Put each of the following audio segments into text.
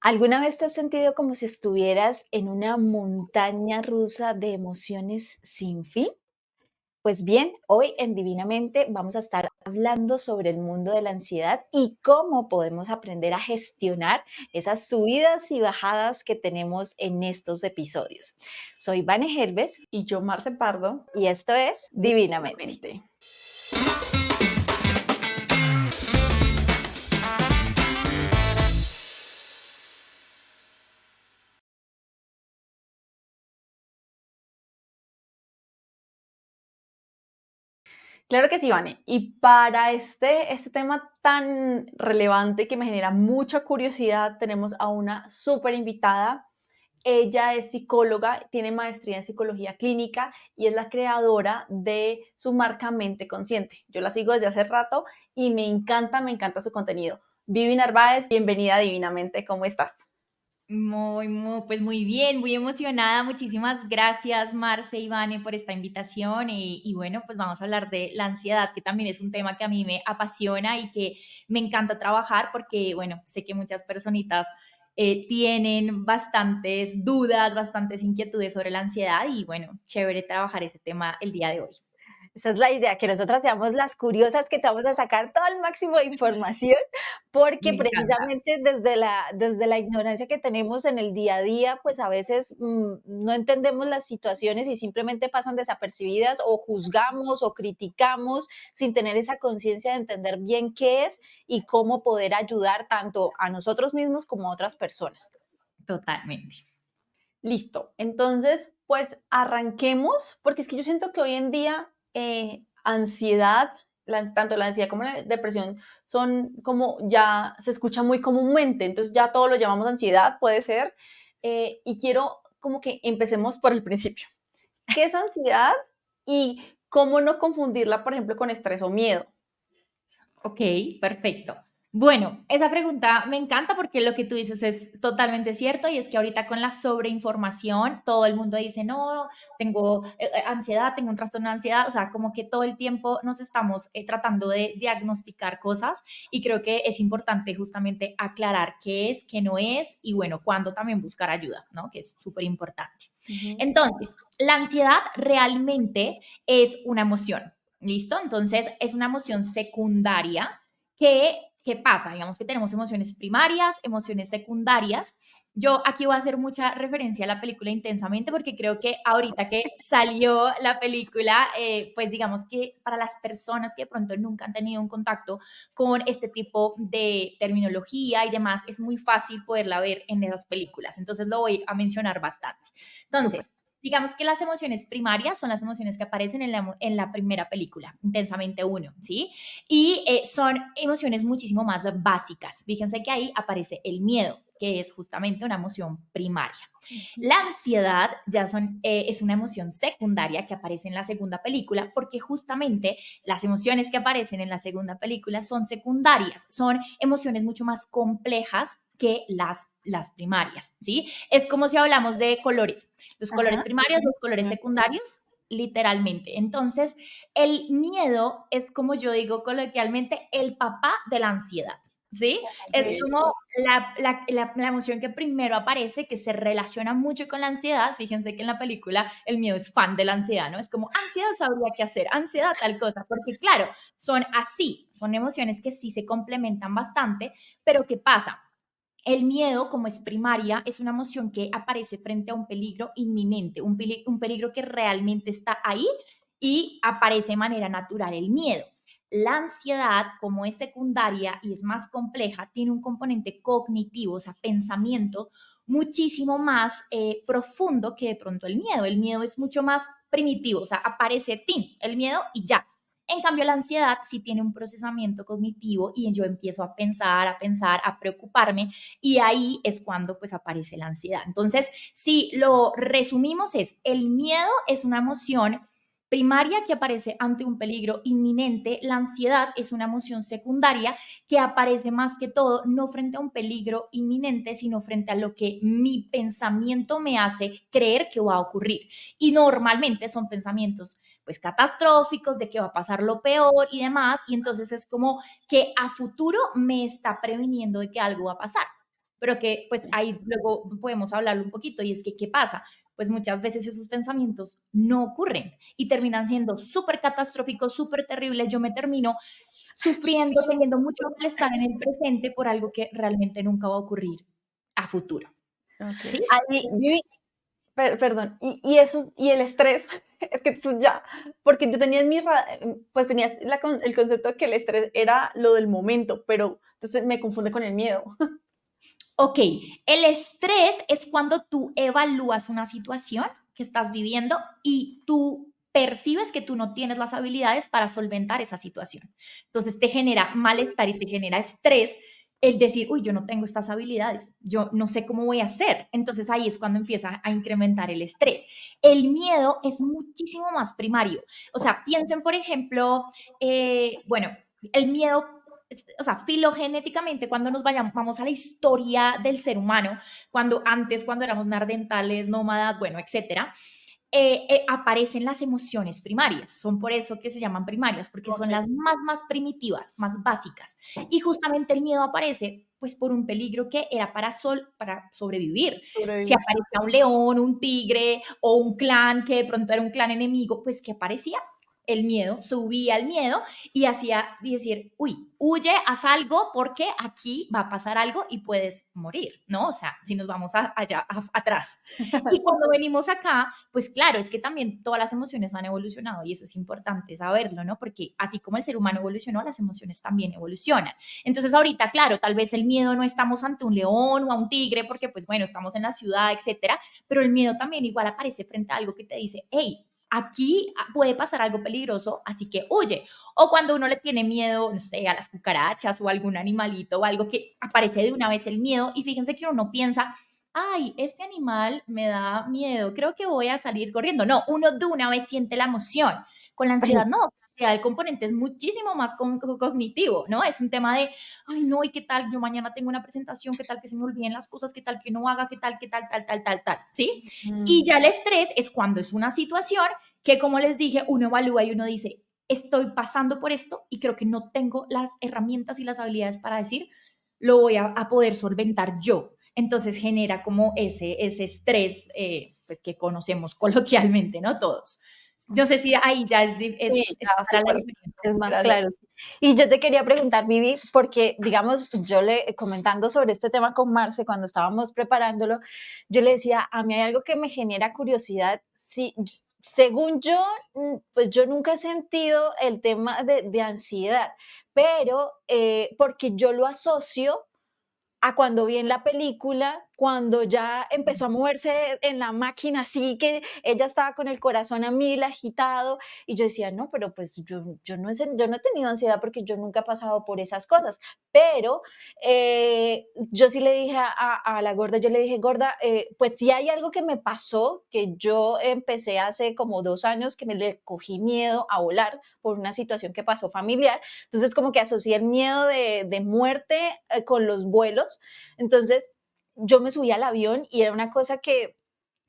¿Alguna vez te has sentido como si estuvieras en una montaña rusa de emociones sin fin? Pues bien, hoy en Divinamente vamos a estar hablando sobre el mundo de la ansiedad y cómo podemos aprender a gestionar esas subidas y bajadas que tenemos en estos episodios. Soy Vane Helves Y yo, Marce Pardo, y esto es Divinamente. divinamente. Claro que sí, Vane. Y para este tema tan relevante que me genera mucha curiosidad, tenemos a una súper invitada. Ella es psicóloga, tiene maestría en psicología clínica y es la creadora de su marca Mente Consciente. Yo la sigo desde hace rato y me encanta su contenido. Vivi Narváez, bienvenida a Divinamente, ¿cómo estás? Pues muy bien, muy emocionada. Muchísimas gracias, Marce y Vane, por esta invitación. Y bueno, pues vamos a hablar de la ansiedad, que también es un tema que a mí me apasiona y que me encanta trabajar porque, bueno, sé que muchas personitas tienen bastantes dudas, bastantes inquietudes sobre la ansiedad y, bueno, chévere trabajar ese tema el día de hoy. Esa es la idea, que nosotras seamos las curiosas que te vamos a sacar todo el máximo de información, porque Me encanta. precisamente desde la ignorancia que tenemos en el día a día, pues a veces no entendemos las situaciones y simplemente pasan desapercibidas o juzgamos o criticamos sin tener esa conciencia de entender bien qué es y cómo poder ayudar tanto a nosotros mismos como a otras personas. Totalmente. Listo. Entonces, pues arranquemos, porque es que yo siento que hoy en día ansiedad, tanto la ansiedad como la depresión, son como ya se escucha muy comúnmente, entonces ya todo lo llamamos ansiedad, puede ser. Y quiero como que empecemos por el principio. ¿Qué es ansiedad y cómo no confundirla, por ejemplo, con estrés o miedo? Ok, perfecto. Bueno, esa pregunta me encanta porque lo que tú dices es totalmente cierto y es que ahorita con la sobreinformación todo el mundo dice, no, tengo ansiedad, tengo un trastorno de ansiedad, o sea, como que todo el tiempo nos estamos tratando de diagnosticar cosas y creo que es importante justamente aclarar qué es, qué no es y bueno, cuándo también buscar ayuda, ¿no? Que es súper importante. Ujú. Entonces, la ansiedad realmente es una emoción. ¿Listo? Entonces, es una emoción secundaria que, ¿qué pasa? Digamos que tenemos emociones primarias, emociones secundarias. Yo aquí voy a hacer mucha referencia a la película Intensamente porque creo que ahorita que salió la película, pues digamos que para las personas que de pronto nunca han tenido un contacto con este tipo de terminología y demás, es muy fácil poderla ver en esas películas. Entonces lo voy a mencionar bastante. Súper. Entonces, digamos que las emociones primarias son las emociones que aparecen en la primera película, Intensamente uno, ¿sí? Y son emociones muchísimo más básicas. Fíjense que ahí aparece el miedo, que es justamente una emoción primaria. La ansiedad es una emoción secundaria que aparece en la segunda película porque justamente las emociones que aparecen en la segunda película son secundarias, son emociones mucho más complejas que las primarias, ¿sí? Es como si hablamos de colores. Los colores Ajá. primarios, los colores Ujú. secundarios, literalmente. Entonces, el miedo es, como yo digo coloquialmente, el papá de la ansiedad, ¿sí? Es Ok. como la emoción que primero aparece, que se relaciona mucho con la ansiedad. Fíjense que en la película el miedo es fan de la ansiedad, ¿no? Es como ansiedad sabría qué hacer, ansiedad tal cosa, porque claro, son así, son emociones que sí se complementan bastante, pero ¿qué pasa? El miedo, como es primaria, es una emoción que aparece frente a un peligro inminente, un peligro que realmente está ahí y aparece de manera natural el miedo. La ansiedad, como es secundaria y es más compleja, tiene un componente cognitivo, o sea, pensamiento muchísimo más profundo que de pronto el miedo. El miedo es mucho más primitivo, o sea, aparece el miedo y ya. En cambio, la ansiedad sí tiene un procesamiento cognitivo y yo empiezo a pensar, a preocuparme y ahí es cuando pues aparece la ansiedad. Entonces, si lo resumimos es, el miedo es una emoción primaria que aparece ante un peligro inminente, la ansiedad es una emoción secundaria que aparece más que todo no frente a un peligro inminente, sino frente a lo que mi pensamiento me hace creer que va a ocurrir. Y normalmente son pensamientos pues catastróficos, de que va a pasar lo peor y demás, y entonces es como que a futuro me está previniendo de que algo va a pasar. pero que pues ahí luego podemos hablarlo un poquito y es que, ¿qué pasa? Pues muchas veces esos pensamientos no ocurren y terminan siendo súper catastróficos, súper terribles. Yo me termino sufriendo, teniendo mucho malestar en el presente por algo que realmente nunca va a ocurrir a futuro. Ok. ¿Sí? Ahí, Vivi, perdón, y eso, y el estrés, es que eso ya, porque yo tenía en pues tenías el concepto de que el estrés era lo del momento, pero entonces me confunde con el miedo. Ok, el estrés es cuando tú evalúas una situación que estás viviendo y tú percibes que tú no tienes las habilidades para solventar esa situación. Entonces te genera malestar y te genera estrés el decir, uy, yo no tengo estas habilidades, yo no sé cómo voy a hacer. Entonces ahí es cuando empieza a incrementar el estrés. El miedo es muchísimo más primario. O sea, piensen, por ejemplo, bueno, el miedo, o sea, filogenéticamente, cuando vamos a la historia del ser humano, cuando éramos nardentales, nómadas, bueno, etcétera, aparecen las emociones primarias. Son por eso que se llaman primarias, porque son Ok. las más primitivas, más básicas. Y justamente el miedo aparece pues por un peligro que era para sobrevivir. Si Sobrevivir. aparecía un león, un tigre o un clan que de pronto era un clan enemigo, pues ¿qué aparecía? El miedo, subía el miedo y hacía decir, uy, huye, haz algo porque aquí va a pasar algo y puedes morir, ¿no? O sea, si nos vamos allá atrás. Y cuando venimos acá, pues claro, es que también todas las emociones han evolucionado y eso es importante saberlo, ¿no? Porque así como el ser humano evolucionó, las emociones también evolucionan. Entonces ahorita, claro, tal vez el miedo no estamos ante un león o a un tigre porque pues bueno, estamos en la ciudad, etcétera, pero el miedo también igual aparece frente a algo que te dice, hey, aquí puede pasar algo peligroso, así que huye. O cuando uno le tiene miedo, no sé, a las cucarachas o a algún animalito o algo que aparece de una vez el miedo y fíjense que uno piensa, ay, este animal me da miedo, creo que voy a salir corriendo. No, uno de una vez siente la emoción. Con la ansiedad no, el componente es muchísimo más cognitivo, ¿no? Es un tema de, ay, no, ¿y qué tal? Yo mañana tengo una presentación, ¿qué tal que se me olviden las cosas? ¿Qué tal que no haga? ¿Qué tal, tal? ¿Sí? Y ya el estrés es cuando es una situación que, como les dije, uno evalúa y uno dice, estoy pasando por esto y creo que no tengo las herramientas y las habilidades para decir, lo voy a poder solventar yo. Entonces genera como ese estrés pues que conocemos coloquialmente, ¿no? Todos. No sé si ahí ya sí, es ya clara la súper, diferencia. es más Gracias. claro. Sí. Y yo te quería preguntar, Vivi, porque, digamos, yo le comentando sobre este tema con Marce cuando estábamos preparándolo, yo le decía, a mí hay algo que me genera curiosidad. Si, según yo, pues yo nunca he sentido el tema de ansiedad, pero porque yo lo asocio a cuando vi en la película, cuando ya empezó a moverse en la máquina así, que ella estaba con el corazón a mil, agitado, y yo decía, no, pero pues yo no he tenido ansiedad porque yo nunca he pasado por esas cosas, pero yo sí le dije a la gorda, yo le dije, gorda, pues sí hay algo que me pasó, que yo empecé hace como 2 años, que me le cogí miedo a volar por una situación que pasó familiar, entonces como que asocié el miedo de muerte con los vuelos, entonces yo me subí al avión y era una cosa que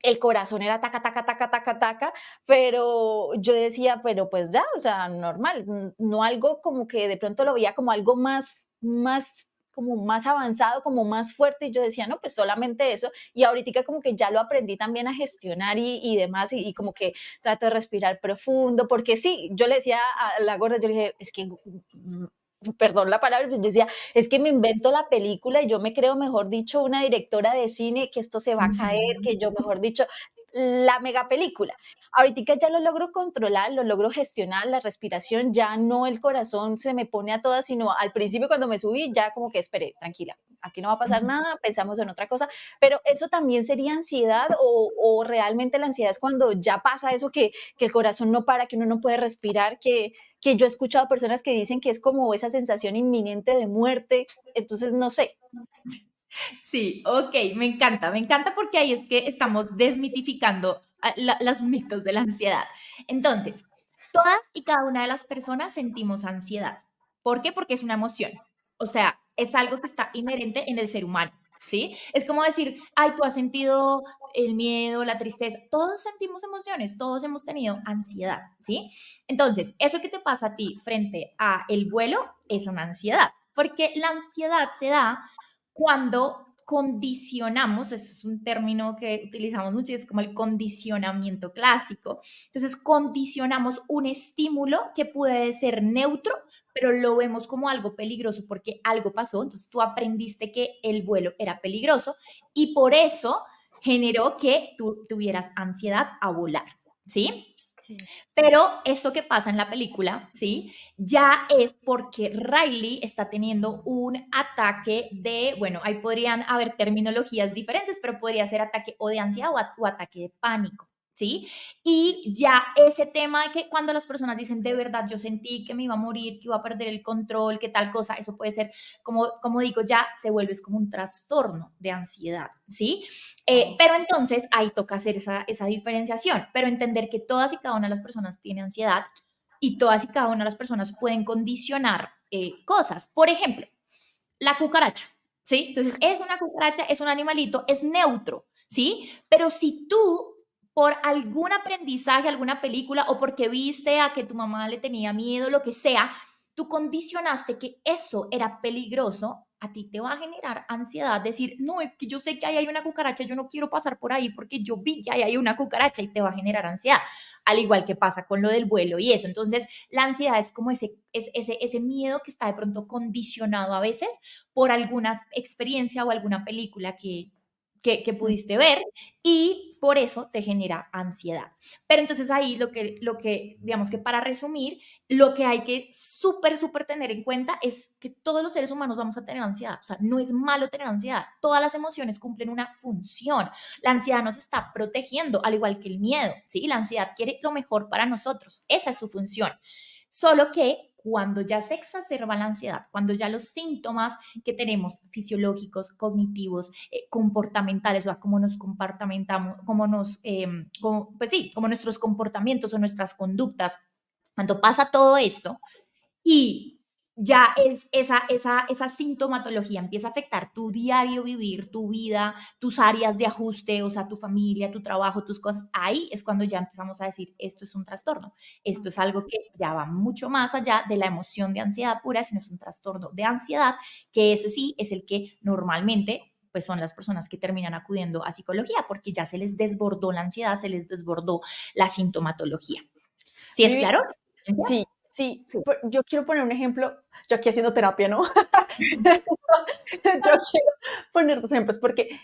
el corazón era taca, taca, taca, taca, taca, pero yo decía, pero pues ya, o sea, normal, no algo como que de pronto lo veía como algo como más avanzado, como más fuerte, y yo decía, no, pues solamente eso, y ahorita como que ya lo aprendí también a gestionar y demás, y como que trato de respirar profundo, porque sí, yo le decía a la gorda, yo le dije, es que, perdón la palabra, pero yo decía, es que me invento la película y yo me creo, mejor dicho, una directora de cine, que esto se va a caer, que yo, mejor dicho, la mega película. Ahorita ya lo logro controlar, lo logro gestionar, la respiración, ya no el corazón se me pone a todas, sino al principio cuando me subí, ya como que esperé, tranquila, aquí no va a pasar nada, pensamos en otra cosa, pero eso también sería ansiedad o realmente la ansiedad es cuando ya pasa eso que el corazón no para, que uno no puede respirar, que yo he escuchado personas que dicen que es como esa sensación inminente de muerte, entonces no sé. Sí, ok, me encanta porque ahí es que estamos desmitificando los mitos de la ansiedad. Entonces, todas y cada una de las personas sentimos ansiedad. ¿Por qué? Porque es una emoción. O sea, es algo que está inherente en el ser humano, ¿sí? Es como decir, ay, tú has sentido el miedo, la tristeza. Todos sentimos emociones, todos hemos tenido ansiedad, ¿sí? Entonces, eso que te pasa a ti frente a el vuelo es una ansiedad, porque la ansiedad se da cuando condicionamos, eso es un término que utilizamos mucho, es como el condicionamiento clásico. Entonces, condicionamos un estímulo que puede ser neutro, pero lo vemos como algo peligroso porque algo pasó. Entonces, tú aprendiste que el vuelo era peligroso y por eso generó que tú tuvieras ansiedad a volar, ¿sí? Sí. Pero eso que pasa en la película, ¿sí? Ya es porque Riley está teniendo un ataque de, bueno, ahí podrían haber terminologías diferentes, pero podría ser ataque o de ansiedad o ataque de pánico, ¿sí? Y ya ese tema de que cuando las personas dicen, de verdad, yo sentí que me iba a morir, que iba a perder el control, que tal cosa, eso puede ser, como digo, ya se vuelve como un trastorno de ansiedad, ¿sí? Pero entonces ahí toca hacer esa diferenciación, pero entender que todas y cada una de las personas tiene ansiedad y todas y cada una de las personas pueden condicionar cosas. Por ejemplo, la cucaracha, ¿sí? Entonces, es una cucaracha, es un animalito, es neutro, ¿sí? Pero si tú, por algún aprendizaje, alguna película o porque viste a que tu mamá le tenía miedo, lo que sea, tú condicionaste que eso era peligroso, a ti te va a generar ansiedad, decir, no, es que yo sé que ahí hay una cucaracha, yo no quiero pasar por ahí porque yo vi que ahí hay una cucaracha y te va a generar ansiedad, al igual que pasa con lo del vuelo y eso. Entonces, la ansiedad es como ese miedo que está de pronto condicionado a veces por alguna experiencia o alguna película que pudiste ver y por eso te genera ansiedad. Pero entonces ahí digamos que para resumir, lo que hay que súper tener en cuenta es que todos los seres humanos vamos a tener ansiedad. O sea, no es malo tener ansiedad. Todas las emociones cumplen una función. La ansiedad nos está protegiendo, al igual que el miedo, ¿sí? La ansiedad quiere lo mejor para nosotros. Esa es su función. Solo que cuando ya se exacerba la ansiedad, cuando ya los síntomas que tenemos fisiológicos, cognitivos, comportamentales, o sea, cómo nos comportamos, pues sí, como nuestros comportamientos o nuestras conductas, cuando pasa todo esto y ya es esa sintomatología empieza a afectar tu diario vivir, tu vida, tus áreas de ajuste, o sea, tu familia, tu trabajo, tus cosas, ahí es cuando ya empezamos a decir, esto es un trastorno, esto es algo que ya va mucho más allá de la emoción de ansiedad pura, sino es un trastorno de ansiedad, que ese sí es el que normalmente pues son las personas que terminan acudiendo a psicología porque ya se les desbordó la ansiedad, se les desbordó la sintomatología. ¿Sí es Vivi, claro? sí, sí. Sí. Yo quiero poner un ejemplo, yo aquí haciendo terapia, ¿no? Yo quiero poner dos ejemplos porque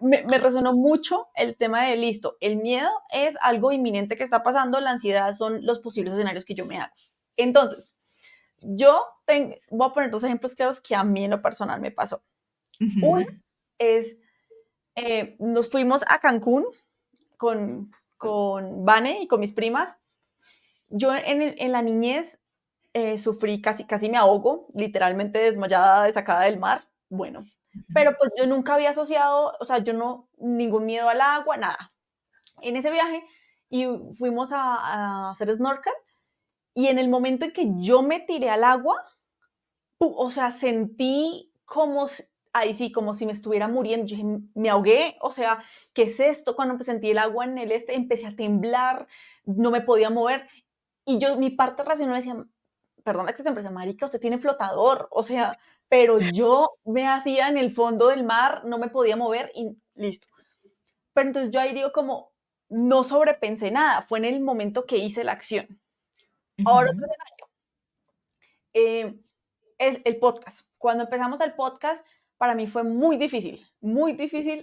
me resonó mucho el tema de listo. El miedo es algo inminente que está pasando, la ansiedad son los posibles escenarios que yo me hago. Entonces, voy a poner dos ejemplos claros que a mí en lo personal me pasó. Uno es, nos fuimos a Cancún con Vane y con mis primas. Yo en la niñez sufrí, casi me ahogo, literalmente desmayada, sacada del mar. Bueno, pero pues yo nunca había asociado, o sea, yo no, ningún miedo al agua, nada. En ese viaje y fuimos a hacer snorkel y en el momento en que yo me tiré al agua, o sea, sentí como, ahí sí, como si me estuviera muriendo. Yo dije, me ahogué, o sea, ¿qué es esto? Cuando sentí el agua en el empecé a temblar, no me podía mover. Y yo, mi parte racional decía, perdón la expresión, pero marica, usted tiene flotador, o sea, pero yo me hacía en el fondo del mar, no me podía mover y listo. Pero entonces yo ahí digo como, no sobrepensé nada, fue en el momento que hice la acción. Ahora otro escenario, es el podcast. Cuando empezamos el podcast, para mí fue muy difícil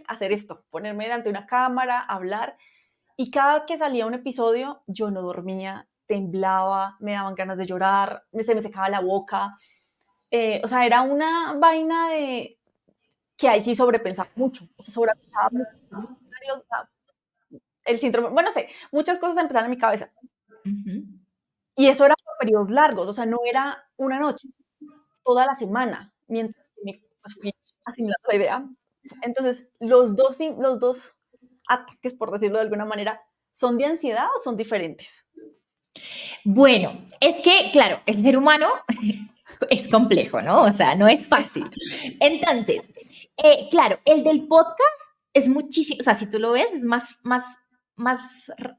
hacer esto, ponerme delante de una cámara, hablar, y cada que salía un episodio, yo no dormía, temblaba, me daban ganas de llorar, se me secaba la boca. O sea, era una vaina de que ahí sí sobrepensaba mucho. O sea, sobrepensaba mucho. O sea, el síndrome, bueno, no sé, muchas cosas empezaron en mi cabeza. Y eso era por periodos largos, o sea, no era una noche, toda la semana, mientras que me pues, fui asimilando la idea. Entonces, los dos ataques, por decirlo de alguna manera, ¿son de ansiedad o son diferentes? Bueno, es que, claro, el ser humano es complejo, ¿no? O sea, no es fácil. Entonces, claro, el del podcast es muchísimo, o sea, si tú lo ves, es más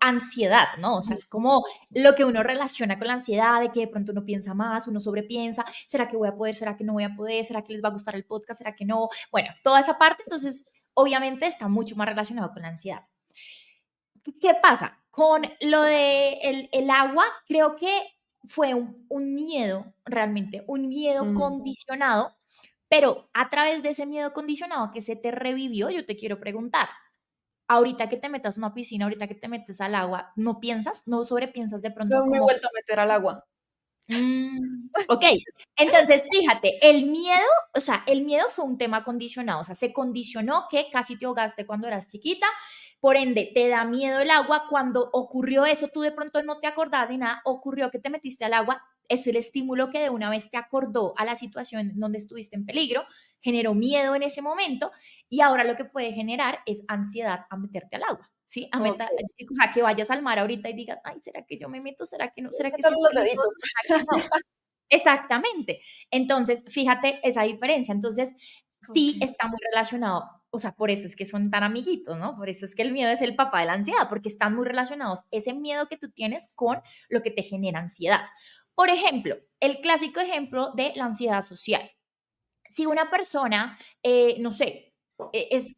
ansiedad, ¿no? O sea, es como lo que uno relaciona con la ansiedad, de que de pronto uno piensa más, uno sobrepiensa, ¿será que voy a poder? ¿Será que no voy a poder? ¿Será que les va a gustar el podcast? ¿Será que no? Bueno, toda esa parte, entonces, obviamente está mucho más relacionado con la ansiedad. ¿Qué pasa? Con lo de el agua, creo que fue un miedo, realmente, un miedo condicionado, pero a través de ese miedo condicionado que se te revivió, yo te quiero preguntar, ahorita que te metas a una piscina, ahorita que te metes al agua, ¿no piensas, no sobrepiensas de pronto No me he como, vuelto a meter al agua. ok, entonces fíjate, el miedo, o sea, el miedo fue un tema condicionado, o sea, se condicionó que casi te ahogaste cuando eras chiquita, por ende, te da miedo el agua, cuando ocurrió eso, tú de pronto no te acordás de nada, ocurrió que te metiste al agua, es el estímulo que de una vez te acordó a la situación donde estuviste en peligro, generó miedo en ese momento y ahora lo que puede generar es ansiedad a meterte al agua. ¿Sí? Ok. O sea, que vayas al mar ahorita y digas, ay, ¿será que yo me meto? ¿Será que no? ¿Será que sí Meterle es los peligroso? deditos. ¿Será que no? Exactamente. Entonces, fíjate esa diferencia. Entonces, Ok. sí está muy relacionado, o sea, por eso es que son tan amiguitos, ¿no? Por eso es que el miedo es el papá de la ansiedad, porque están muy relacionados ese miedo que tú tienes con lo que te genera ansiedad. Por ejemplo, el clásico ejemplo de la ansiedad social. Si una persona, no sé,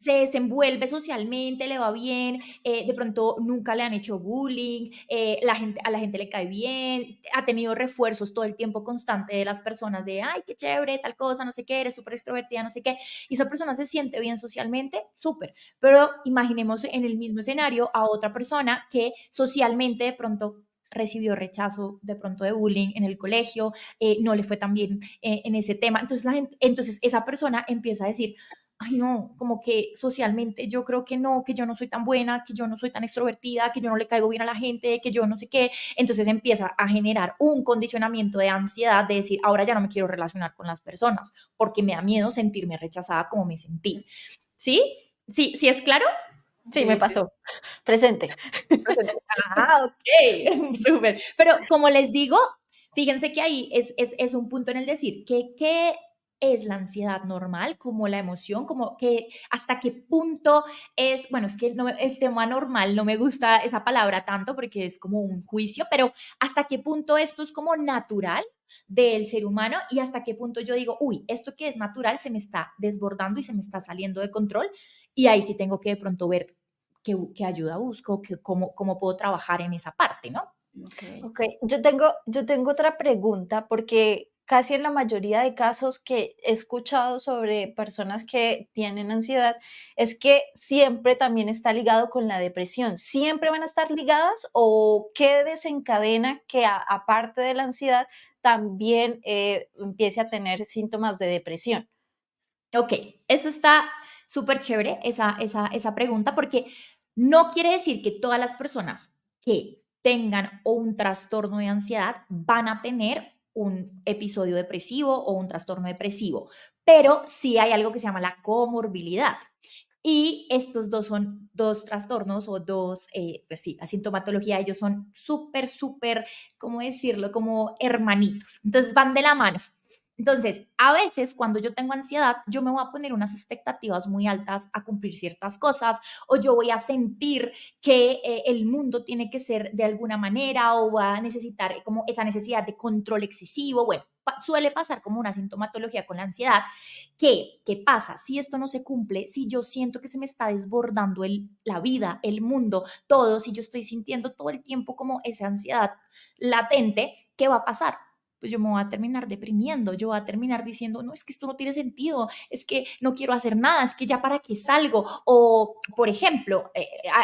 se desenvuelve socialmente, le va bien, de pronto nunca le han hecho bullying, a la gente le cae bien, ha tenido refuerzos todo el tiempo constante de las personas de, ay, qué chévere, tal cosa, no sé qué, eres súper extrovertida, no sé qué, y esa persona se siente bien socialmente, súper, pero imaginemos en el mismo escenario a otra persona que socialmente de pronto recibió rechazo de pronto de bullying en el colegio, no le fue tan bien en ese tema. Entonces, entonces esa persona empieza a decir, ay no, como que socialmente yo creo que no, que yo no soy tan buena, que yo no soy tan extrovertida, que yo no le caigo bien a la gente, que yo no sé qué. Entonces empieza a generar un condicionamiento de ansiedad de decir, ahora ya no me quiero relacionar con las personas porque me da miedo sentirme rechazada como me sentí. ¿Sí? ¿Sí, sí es claro? Sí, me Sí, sí, sí. pasó. Presente. Ah, ok, súper. Pero como les digo, fíjense que ahí es un punto en el decir que qué es la ansiedad normal, como la emoción, como que hasta qué punto es, bueno, es que no, el tema normal no me gusta esa palabra tanto porque es como un juicio, pero hasta qué punto esto es como natural del ser humano y hasta qué punto yo digo, uy, esto que es natural se me está desbordando y se me está saliendo de control y ahí sí tengo que de pronto ver qué ayuda busco, cómo puedo trabajar en esa parte, ¿no? Ok. Ok, yo tengo otra pregunta porque casi en la mayoría de casos que he escuchado sobre personas que tienen ansiedad es que siempre también está ligado con la depresión. ¿Siempre van a estar ligadas o qué desencadena que aparte de la ansiedad también empiece a tener síntomas de depresión? Ok, eso está súper chévere, esa pregunta, porque no quiere decir que todas las personas que tengan o un trastorno de ansiedad van a tener un episodio depresivo o un trastorno depresivo, pero sí hay algo que se llama la comorbilidad. Y estos dos son dos trastornos o dos, pues sí, la sintomatología, ellos son súper, súper, ¿cómo decirlo? Como hermanitos. Entonces van de la mano. Entonces, a veces cuando yo tengo ansiedad, yo me voy a poner unas expectativas muy altas a cumplir ciertas cosas o yo voy a sentir que el mundo tiene que ser de alguna manera o va a necesitar como esa necesidad de control excesivo. Bueno, suele pasar como una sintomatología con la ansiedad. ¿Qué pasa? Si esto no se cumple, si yo siento que se me está desbordando la vida, el mundo, todo, si yo estoy sintiendo todo el tiempo como esa ansiedad latente, ¿qué va a pasar? Pues yo me voy a terminar deprimiendo, yo voy a terminar diciendo, no, es que esto no tiene sentido, es que no quiero hacer nada, es que ya para qué salgo. O, por ejemplo,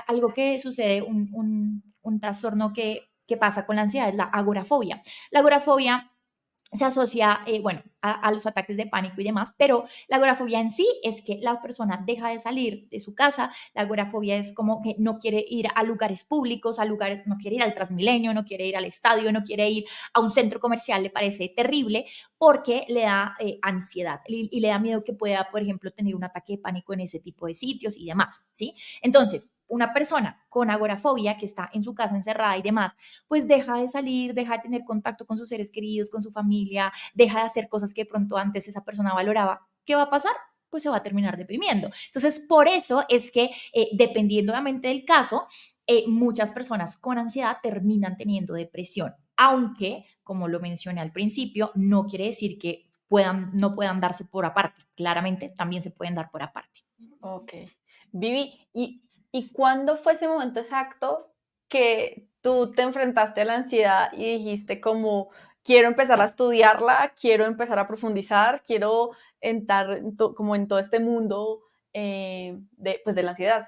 algo que sucede, un trastorno que pasa con la ansiedad es la agorafobia. La agorafobia se asocia, bueno, a los ataques de pánico y demás, pero la agorafobia en sí es que la persona deja de salir de su casa, la agorafobia es como que no quiere ir a lugares públicos, a lugares, no quiere ir al Transmilenio, no quiere ir al estadio, no quiere ir a un centro comercial, le parece terrible porque le da ansiedad y le da miedo que pueda, por ejemplo, tener un ataque de pánico en ese tipo de sitios y demás, ¿sí? Entonces, una persona con agorafobia que está en su casa encerrada y demás, pues deja de salir, deja de tener contacto con sus seres queridos, con su familia, deja de hacer cosas que de pronto antes esa persona valoraba. ¿Qué va a pasar? Pues se va a terminar deprimiendo. Entonces, por eso es que, dependiendo obviamente del caso, muchas personas con ansiedad terminan teniendo depresión, aunque, como lo mencioné al principio, no quiere decir que no puedan darse por aparte. Claramente también se pueden dar por aparte. Ok. Vivi, ¿y cuándo fue ese momento exacto que tú te enfrentaste a la ansiedad y dijiste como, quiero empezar a estudiarla, quiero empezar a profundizar, quiero entrar como en todo este mundo pues de la ansiedad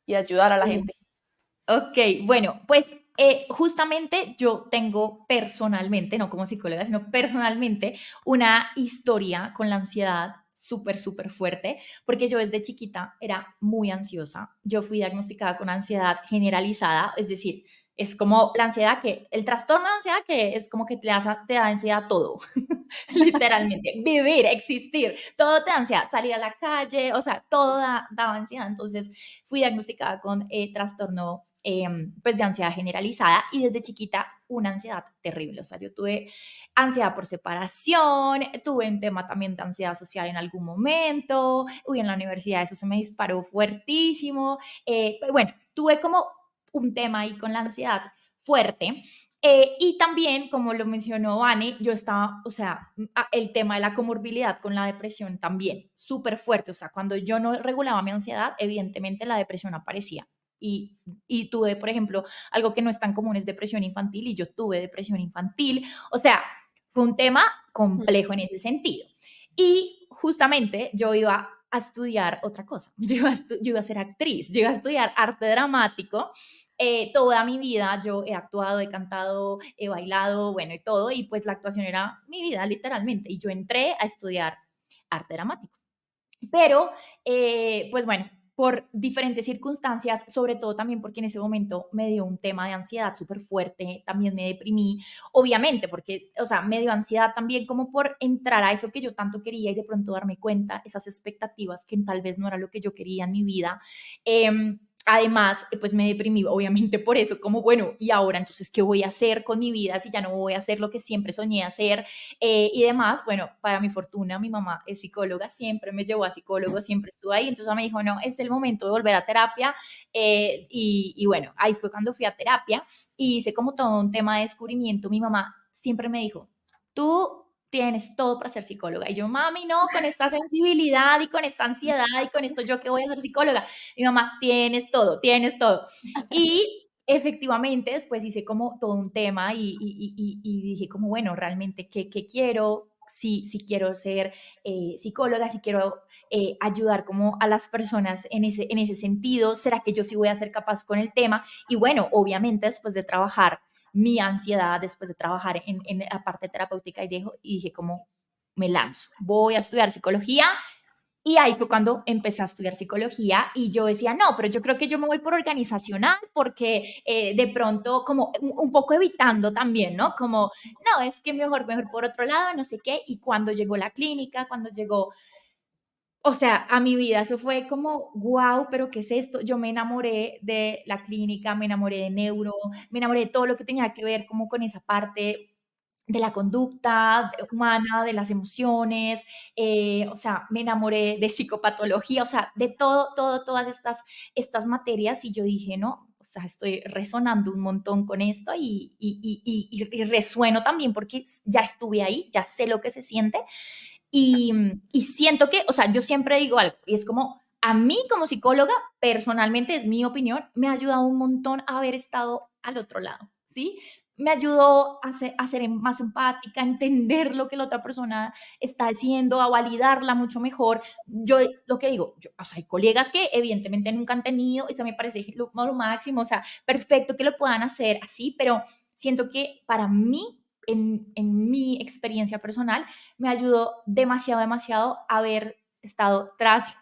y ayudar a la gente? Ok, bueno, pues justamente yo tengo personalmente, no como psicóloga, sino personalmente, una historia con la ansiedad súper, súper fuerte, porque yo desde chiquita era muy ansiosa. Yo fui diagnosticada con ansiedad generalizada, es decir, es como la ansiedad el trastorno de ansiedad que es como que te da ansiedad todo, literalmente. Vivir, existir, todo te da ansiedad, salir a la calle, o sea, todo daba ansiedad. Entonces fui diagnosticada con trastorno pues de ansiedad generalizada y desde chiquita una ansiedad terrible. O sea, yo tuve ansiedad por separación, tuve un tema también de ansiedad social en algún momento, en la universidad eso se me disparó fuertísimo. Bueno, tuve como un tema ahí con la ansiedad fuerte. Y también, como lo mencionó Vane, yo estaba, o sea, el tema de la comorbilidad con la depresión también, súper fuerte. O sea, cuando yo no regulaba mi ansiedad, evidentemente la depresión aparecía. Y tuve, por ejemplo, algo que no es tan común es depresión infantil y yo tuve depresión infantil. O sea, fue un tema complejo en ese sentido. Y justamente yo iba a estudiar otra cosa. Yo iba a ser actriz, yo iba a estudiar arte dramático. Toda mi vida yo he actuado, he cantado, he bailado, bueno, y todo, y pues la actuación era mi vida literalmente, y yo entré a estudiar arte dramático. Pero, pues bueno, por diferentes circunstancias, sobre todo también porque en ese momento me dio un tema de ansiedad súper fuerte, también me deprimí, obviamente, porque, o sea, me dio ansiedad también como por entrar a eso que yo tanto quería y de pronto darme cuenta, esas expectativas que tal vez no era lo que yo quería en mi vida. Además, pues me deprimí, obviamente por eso, como bueno, y ahora entonces, ¿qué voy a hacer con mi vida si ya no voy a hacer lo que siempre soñé hacer? Y demás, bueno, para mi fortuna, mi mamá es psicóloga, siempre me llevó a psicólogo, siempre estuvo ahí, entonces me dijo, no, es el momento de volver a terapia. Y bueno, ahí fue cuando fui a terapia y hice como todo un tema de descubrimiento. Mi mamá siempre me dijo, tú tienes todo para ser psicóloga. Y yo, mami, no, con esta sensibilidad y con esta ansiedad y con esto, ¿yo qué voy a ser psicóloga? Mi mamá, tienes todo, tienes todo. Y efectivamente, después hice como todo un tema y dije como, bueno, realmente, ¿qué quiero? Si quiero ser psicóloga, si quiero ayudar como a las personas en ese sentido, ¿será que yo sí voy a ser capaz con el tema? Y bueno, obviamente después de trabajar mi ansiedad, después de trabajar en la parte terapéutica y dije como, me lanzo, voy a estudiar psicología y ahí fue cuando empecé a estudiar psicología y yo decía, no, pero yo creo que yo me voy por organizacional porque de pronto como un poco evitando también, ¿no? Como, no, es que mejor por otro lado, no sé qué. Y cuando llegó la clínica, cuando llegó, o sea, a mi vida eso fue como, wow, pero ¿qué es esto? Yo me enamoré de la clínica, me enamoré de neuro, me enamoré de todo lo que tenía que ver como con esa parte de la conducta humana, de las emociones, o sea, me enamoré de psicopatología, o sea, de todas estas materias y yo dije, no, o sea, estoy resonando un montón con esto y resueno también porque ya estuve ahí, ya sé lo que se siente y siento que, o sea, yo siempre digo algo y es como, a mí como psicóloga, personalmente es mi opinión, me ha ayudado un montón a haber estado al otro lado, ¿sí? Me ayudó a ser más empática, a entender lo que la otra persona está diciendo, a validarla mucho mejor. Yo lo que digo, o sea, hay colegas que evidentemente nunca han tenido, esto me parece lo máximo, o sea, perfecto que lo puedan hacer así, pero siento que para mí, en mi experiencia personal, me ayudó demasiado, demasiado haber estado tras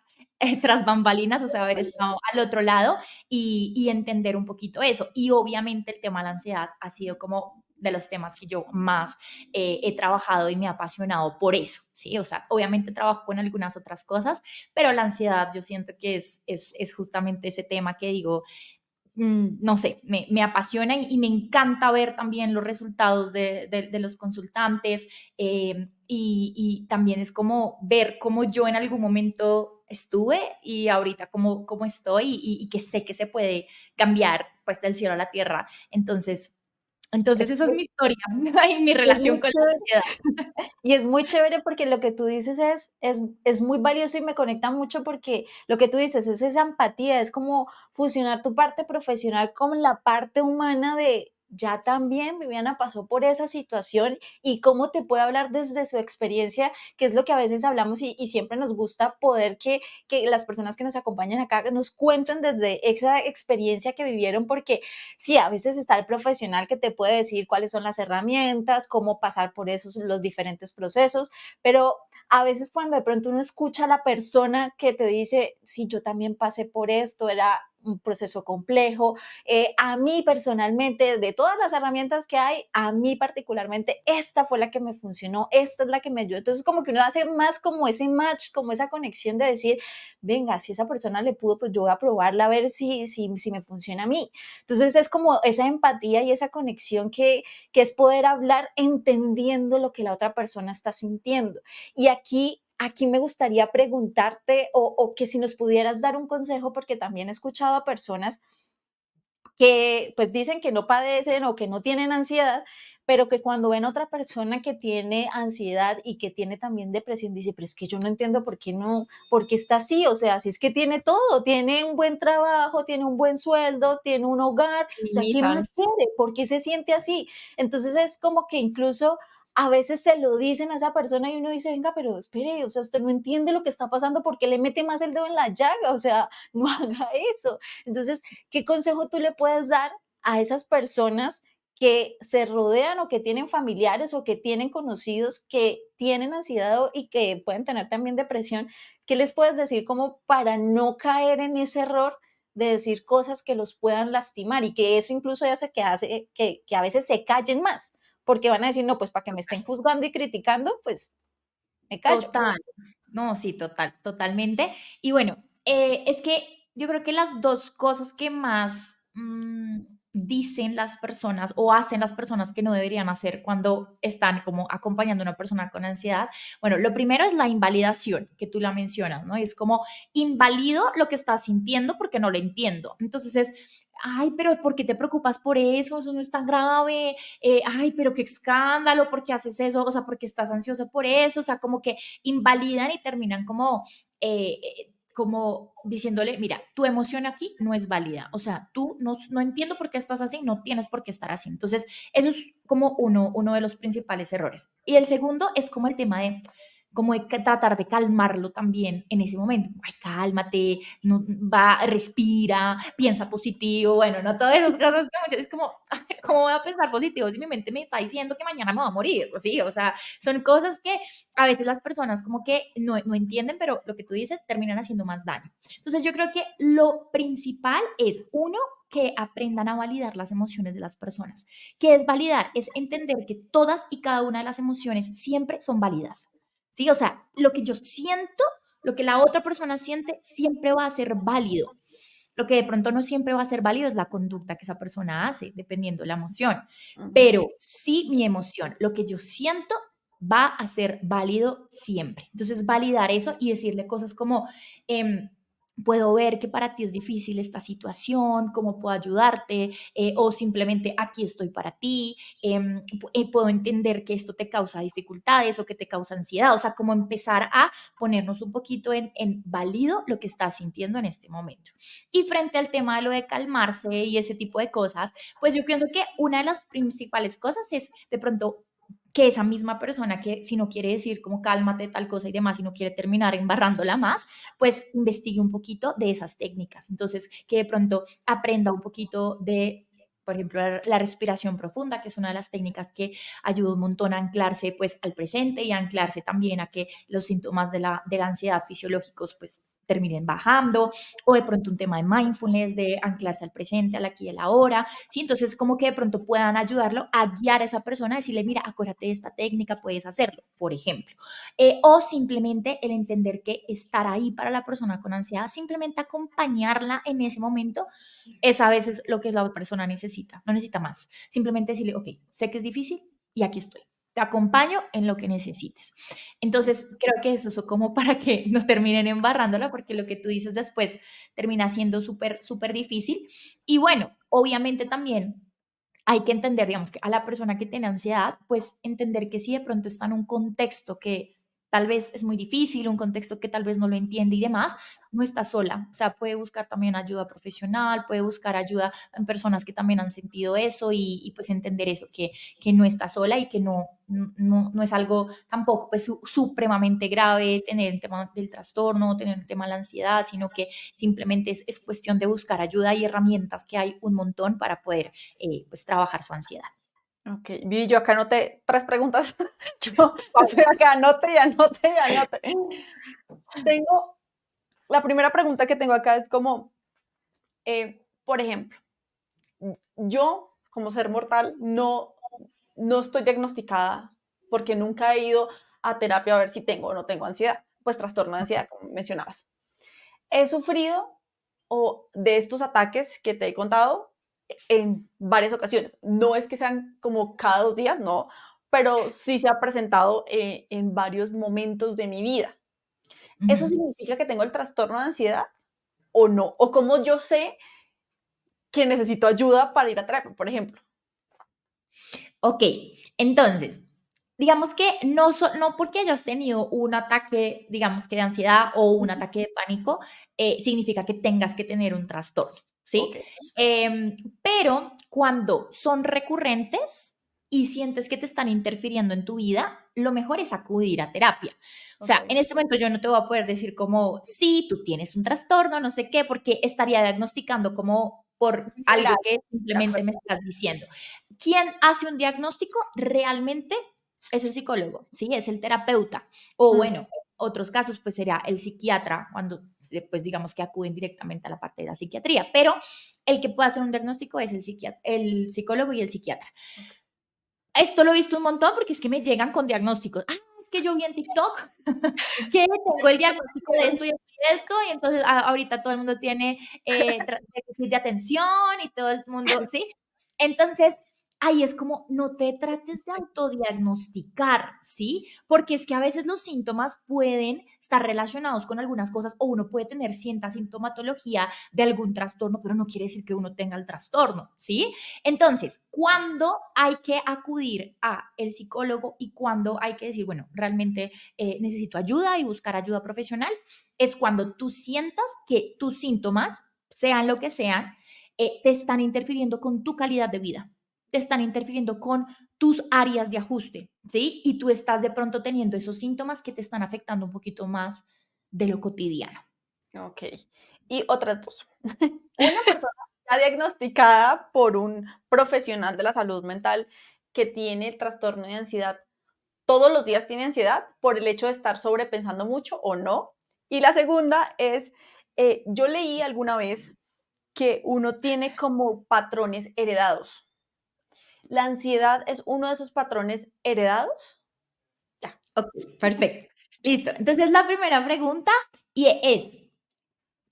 bambalinas, o sea, haber estado al otro lado y entender un poquito eso. Y obviamente el tema de la ansiedad ha sido como de los temas que yo más he trabajado y me ha apasionado por eso, ¿sí? O sea, obviamente trabajo con algunas otras cosas, pero la ansiedad yo siento que es justamente ese tema que digo, no sé, me apasiona y me encanta ver también los resultados de los consultantes y también es como ver cómo yo en algún momento estuve y ahorita cómo estoy y que sé que se puede cambiar pues del cielo a la tierra. Entonces esa es mi historia y mi Y es relación muy con la chévere. ansiedad. Y es muy chévere porque lo que tú dices es muy valioso y me conecta mucho porque lo que tú dices es esa empatía, es como fusionar tu parte profesional con la parte humana de ya también Viviana pasó por esa situación y cómo te puede hablar desde su experiencia, que es lo que a veces hablamos y siempre nos gusta poder que las personas que nos acompañan acá nos cuenten desde esa experiencia que vivieron, porque sí, a veces está el profesional que te puede decir cuáles son las herramientas, cómo pasar por esos, los diferentes procesos, pero a veces cuando de pronto uno escucha a la persona que te dice, sí, yo también pasé por esto, era un proceso complejo. A mí personalmente, de todas las herramientas que hay, a mí particularmente, esta fue la que me funcionó, esta es la que me ayudó. Entonces, como que uno hace más como ese match, como esa conexión de decir, venga, si esa persona le pudo, pues yo voy a probarla a ver si me funciona a mí. Entonces es como esa empatía y esa conexión que es poder hablar entendiendo lo que la otra persona está sintiendo. Y aquí me gustaría preguntarte o que si nos pudieras dar un consejo, porque también he escuchado a personas que pues dicen que no padecen o que no tienen ansiedad, pero que cuando ven a otra persona que tiene ansiedad y que tiene también depresión, dice, pero es que yo no entiendo por qué no, por qué está así, o sea, si es que tiene todo, tiene un buen trabajo, tiene un buen sueldo, tiene un hogar, o sea, ¿qué Minimizan. más quiere? ¿Por qué se siente así? Entonces es como que incluso a veces se lo dicen a esa persona y uno dice, venga, pero espere, o sea, usted no entiende lo que está pasando, ¿por qué le mete más el dedo en la llaga? O sea, no haga eso. Entonces, ¿qué consejo tú le puedes dar a esas personas que se rodean o que tienen familiares o que tienen conocidos que tienen ansiedad y que pueden tener también depresión? ¿Qué les puedes decir como para no caer en ese error de decir cosas que los puedan lastimar y que eso incluso hace que a veces se callen más? Porque van a decir, no, pues para que me estén juzgando y criticando, pues me callo. Total. No, sí, totalmente. Y bueno, es que yo creo que las 2 cosas que más, dicen las personas o hacen las personas que no deberían hacer cuando están como acompañando a una persona con ansiedad, bueno, lo primero es la invalidación, que tú la mencionas, ¿no? Es como invalido lo que estás sintiendo porque no lo entiendo. Entonces es: "Ay, pero ¿por qué te preocupas por eso? Eso no es tan grave. Ay, pero qué escándalo, ¿por qué haces eso? O sea, ¿por qué estás ansioso por eso?". O sea, como que invalidan y terminan como diciéndole, mira, tu emoción aquí no es válida, o sea, tú no entiendo por qué estás así, no tienes por qué estar así. Entonces, eso es como uno de los principales errores. Y el segundo es como el tema de como de tratar de calmarlo también en ese momento. Ay, cálmate, no, va, respira, piensa positivo, bueno, no todas esas cosas, es como, ¿cómo voy a pensar positivo si mi mente me está diciendo que mañana me va a morir? Pues sí, o sea, son cosas que a veces las personas como que no entienden, pero lo que tú dices terminan haciendo más daño. Entonces yo creo que lo principal es, uno, que aprendan a validar las emociones de las personas. ¿Qué es validar? Es entender que todas y cada una de las emociones siempre son válidas. ¿Sí? O sea, lo que yo siento, lo que la otra persona siente, siempre va a ser válido. Lo que de pronto no siempre va a ser válido es la conducta que esa persona hace, dependiendo de la emoción. Ujú. Pero sí mi emoción, lo que yo siento, va a ser válido siempre. Entonces, validar eso y decirle cosas como, puedo ver que para ti es difícil esta situación, cómo puedo ayudarte, o simplemente aquí estoy para ti, puedo entender que esto te causa dificultades o que te causa ansiedad, o sea, como empezar a ponernos un poquito en válido lo que estás sintiendo en este momento. Y frente al tema de lo de calmarse y ese tipo de cosas, pues yo pienso que una de las principales cosas es de pronto que esa misma persona que si no quiere decir como cálmate tal cosa y demás, y no quiere terminar embarrándola más, pues investigue un poquito de esas técnicas. Entonces, que de pronto aprenda un poquito de, por ejemplo, la respiración profunda, que es una de las técnicas que ayuda un montón a anclarse pues al presente y a anclarse también a que los síntomas de la ansiedad fisiológicos pues terminen bajando, o de pronto un tema de mindfulness, de anclarse al presente, al aquí y a la hora, ¿sí? Entonces, como que de pronto puedan ayudarlo a guiar a esa persona, a decirle, mira, acuérdate de esta técnica, puedes hacerlo, por ejemplo. O simplemente el entender que estar ahí para la persona con ansiedad, simplemente acompañarla en ese momento, es a veces lo que la persona necesita, no necesita más. Simplemente decirle, ok, sé que es difícil y aquí estoy. te acompaño en lo que necesites. Entonces, creo que eso es como para que nos terminen embarrándola, porque lo que tú dices después termina siendo súper, súper difícil. Y bueno, obviamente también hay que entender, digamos, que a la persona que tiene ansiedad, pues entender que si de pronto está en un contexto que tal vez es muy difícil, un contexto que tal vez no lo entiende y demás, no está sola. O sea, puede buscar también ayuda profesional, puede buscar ayuda en personas que también han sentido eso y pues entender eso, que no está sola y que no es algo tampoco pues supremamente grave tener el tema del trastorno, tener el tema de la ansiedad, sino que simplemente es cuestión de buscar ayuda y herramientas que hay un montón para poder pues trabajar su ansiedad. Ok, vi, yo acá anoté 3 preguntas. Yo estoy acá, anote y anote y anote. Tengo, la primera pregunta que tengo acá es como, por ejemplo, yo como ser mortal no estoy diagnosticada porque nunca he ido a terapia a ver si tengo o no tengo ansiedad, pues trastorno de ansiedad, como mencionabas. He sufrido de estos ataques que te he contado en varias ocasiones. No es que sean como cada 2 días, no, pero sí se ha presentado en varios momentos de mi vida. ¿Eso Ujú. significa que tengo el trastorno de ansiedad o no? ¿O cómo yo sé que necesito ayuda para ir a terapia, por ejemplo? Ok, entonces, digamos que no porque hayas tenido un ataque, digamos que de ansiedad o un Ujú. ataque de pánico, significa que tengas que tener un trastorno, Ok, ¿sí? Pero cuando son recurrentes y sientes que te están interfiriendo en tu vida, lo mejor es acudir a terapia. O ok. sea, en este momento yo no te voy a poder decir como, sí, tú tienes un trastorno, no sé qué, porque estaría diagnosticando como por General, algo que de simplemente me acuerdo. estás diciendo. ¿Quién hace un diagnóstico? Realmente es el psicólogo, ¿sí? Es el terapeuta. O Mm, bueno, otros casos, pues sería el psiquiatra, cuando, pues digamos que acuden directamente a la parte de la psiquiatría. Pero el que puede hacer un diagnóstico es el psicólogo y el psiquiatra. ok. Esto lo he visto un montón porque es que me llegan con diagnósticos. Ah, es que yo vi en TikTok que tengo el diagnóstico de esto y esto y esto, y entonces ahorita todo el mundo tiene déficit de atención y todo el mundo, ¿sí? Entonces, ahí es como no te trates de autodiagnosticar, ¿sí? Porque es que a veces los síntomas pueden estar relacionados con algunas cosas o uno puede tener cierta sintomatología de algún trastorno, pero no quiere decir que uno tenga el trastorno, ¿sí? Entonces, ¿cuándo hay que acudir a el psicólogo y cuándo hay que decir, bueno, realmente necesito ayuda y buscar ayuda profesional? Es cuando tú sientas que tus síntomas, sean lo que sean, te están interfiriendo con tu calidad de vida, te están interfiriendo con tus áreas de ajuste, ¿sí? Y tú estás de pronto teniendo esos síntomas que te están afectando un poquito más de lo cotidiano. Ok. Y otras dos. Una persona ya diagnosticada por un profesional de la salud mental que tiene el trastorno de ansiedad, ¿todos los días tiene ansiedad por el hecho de estar sobrepensando mucho o no? Y la segunda es, yo leí alguna vez que uno tiene como patrones heredados. ¿La ansiedad es uno de esos patrones heredados? Ya. Ok, perfecto. Listo. Entonces, la primera pregunta y es,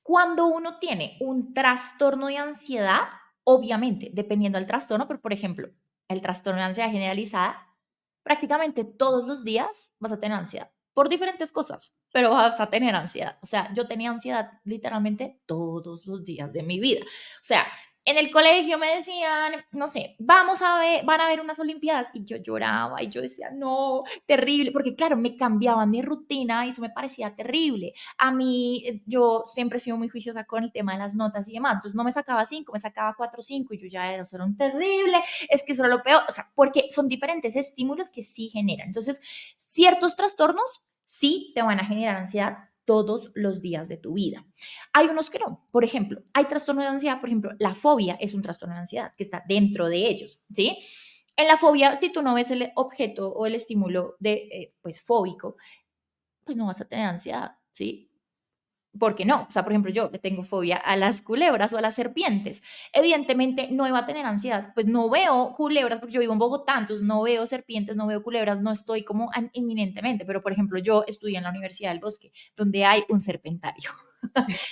cuando uno tiene un trastorno de ansiedad, obviamente, dependiendo del trastorno, pero por ejemplo, el trastorno de ansiedad generalizada, prácticamente todos los días vas a tener ansiedad por diferentes cosas, pero vas a tener ansiedad. O sea, yo tenía ansiedad literalmente todos los días de mi vida. O sea, en el colegio me decían, no sé, vamos a ver, van a haber unas olimpiadas y yo lloraba y yo decía, no, terrible, porque claro, me cambiaban mi rutina y eso me parecía terrible. A mí, yo siempre he sido muy juiciosa con el tema de las notas y demás, entonces no me sacaba 5, me sacaba 4 o 5 y yo ya era, eso era un terrible, es que eso era lo peor, o sea, porque son diferentes estímulos que sí generan. Entonces, ciertos trastornos sí te van a generar ansiedad todos los días de tu vida. Hay unos que no. Por ejemplo, hay trastorno de ansiedad, por ejemplo, la fobia es un trastorno de ansiedad que está dentro de ellos, ¿sí? En la fobia, si tú no ves el objeto o el estímulo de, pues, fóbico, pues no vas a tener ansiedad, ¿sí? ¿Por qué no? O sea, por ejemplo, yo le tengo fobia a las culebras o a las serpientes. Evidentemente no iba a tener ansiedad, pues no veo culebras porque yo vivo en Bogotá, entonces no veo serpientes, no veo culebras, no estoy como inminentemente, pero por ejemplo, yo estudié en la Universidad del Bosque, donde hay un serpentario.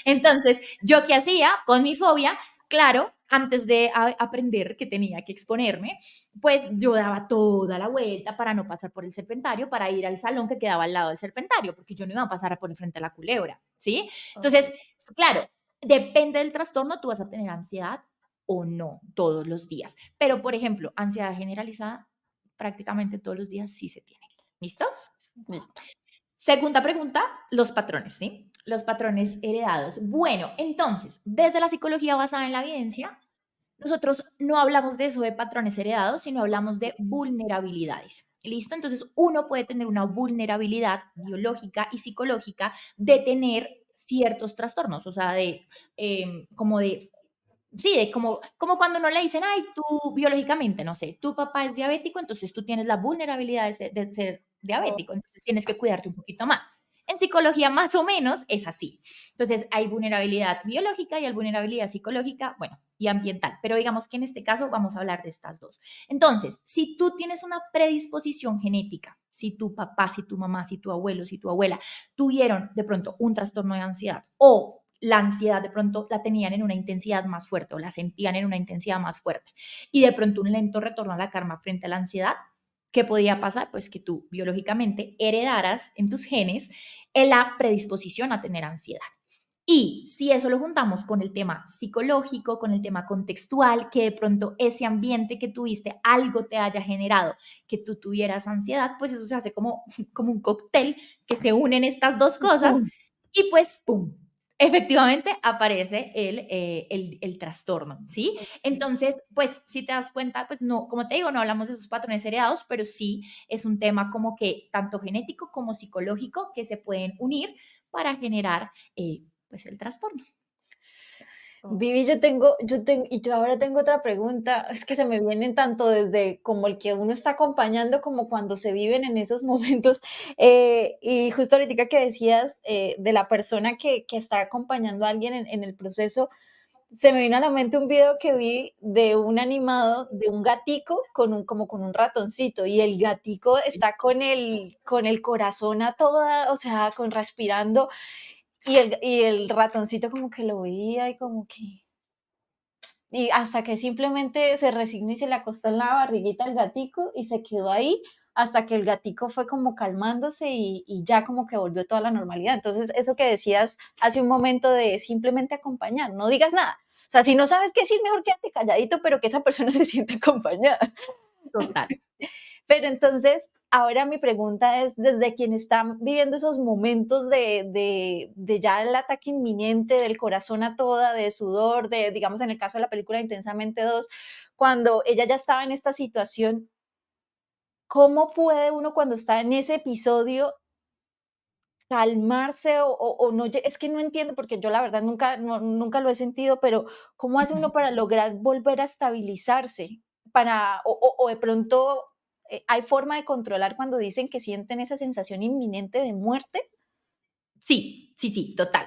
Entonces, ¿yo qué hacía con mi fobia? Claro, antes de aprender que tenía que exponerme, pues yo daba toda la vuelta para no pasar por el serpentario, para ir al salón que quedaba al lado del serpentario, porque yo no iba a pasar por el frente a la culebra, ¿sí? Entonces, claro, depende del trastorno, tú vas a tener ansiedad o no todos los días. Pero, por ejemplo, ansiedad generalizada, prácticamente todos los días sí se tiene. ¿Listo? Listo. Segunda pregunta, los patrones, ¿sí? Los patrones heredados. Bueno, entonces, desde la psicología basada en la evidencia, nosotros no hablamos de eso de patrones heredados, sino hablamos de vulnerabilidades. ¿Listo? Entonces, uno puede tener una vulnerabilidad biológica y psicológica de tener ciertos trastornos, o sea, como de sí, de como cuando no le dicen, ay, tú biológicamente, no sé, tu papá es diabético, entonces tú tienes la vulnerabilidad de ser diabético, entonces tienes que cuidarte un poquito más. En psicología más o menos es así. Entonces hay vulnerabilidad biológica y hay vulnerabilidad psicológica, bueno, y ambiental, pero digamos que en este caso vamos a hablar de estas dos. Entonces, si tú tienes una predisposición genética, si tu papá, si tu mamá, si tu abuelo, si tu abuela tuvieron de pronto un trastorno de ansiedad o la ansiedad de pronto la tenían en una intensidad más fuerte o la sentían en una intensidad más fuerte y de pronto un lento retorno a la calma frente a la ansiedad, ¿qué podía pasar? Pues que tú biológicamente heredaras en tus genes la predisposición a tener ansiedad. Y si eso lo juntamos con el tema psicológico, con el tema contextual, que de pronto ese ambiente que tuviste, algo te haya generado que tú tuvieras ansiedad, pues eso se hace como un cóctel que se unen estas dos cosas y pues, ¡pum! Efectivamente aparece el trastorno, ¿sí? Entonces, pues, si te das cuenta, pues no, como te digo, no hablamos de esos patrones heredados, pero sí es un tema como que tanto genético como psicológico que se pueden unir para generar, pues, el trastorno. Vivi, y yo ahora tengo otra pregunta, es que se me vienen tanto desde como el que uno está acompañando, como cuando se viven en esos momentos, y justo ahorita que decías de la persona que está acompañando a alguien en el proceso, se me vino a la mente un video que vi de un animado, de un gatico como con un ratoncito, y el gatico está con el corazón a toda, o sea, con respirando, y el ratoncito como que lo veía y como que y hasta que simplemente se resignó y se le acostó en la barriguita al gatico y se quedó ahí hasta que el gatico fue como calmándose y ya como que volvió toda la normalidad. Entonces, eso que decías hace un momento de simplemente acompañar, no digas nada. O sea, si no sabes qué decir, mejor quédate calladito, pero que esa persona se siente acompañada. Total. Pero entonces, ahora mi pregunta es, desde quien están viviendo esos momentos de ya el ataque inminente, del corazón a toda, de sudor, digamos, en el caso de la película Intensamente 2, cuando ella ya estaba en esta situación, ¿cómo puede uno cuando está en ese episodio calmarse o no? Es que no entiendo, porque yo la verdad nunca lo he sentido, pero ¿cómo hace uno Ujú. para lograr volver a estabilizarse? O de pronto, ¿hay forma de controlar cuando dicen que sienten esa sensación inminente de muerte? Sí, sí, sí, total.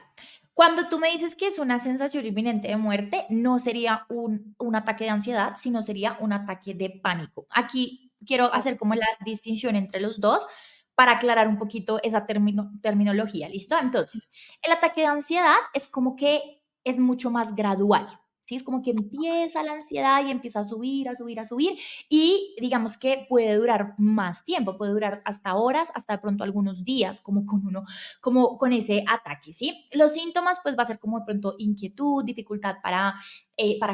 Cuando tú me dices que es una sensación inminente de muerte, no sería un ataque de ansiedad, sino sería un ataque de pánico. Aquí quiero hacer como la distinción entre los dos para aclarar un poquito esa terminología, ¿listo? Entonces, el ataque de ansiedad es como que es mucho más gradual, ¿sí? Es como que empieza la ansiedad y empieza a subir, a subir, a subir, y digamos que puede durar más tiempo, puede durar hasta horas, hasta de pronto algunos días, como con ese ataque, ¿sí? Los síntomas, pues va a ser como de pronto inquietud, dificultad para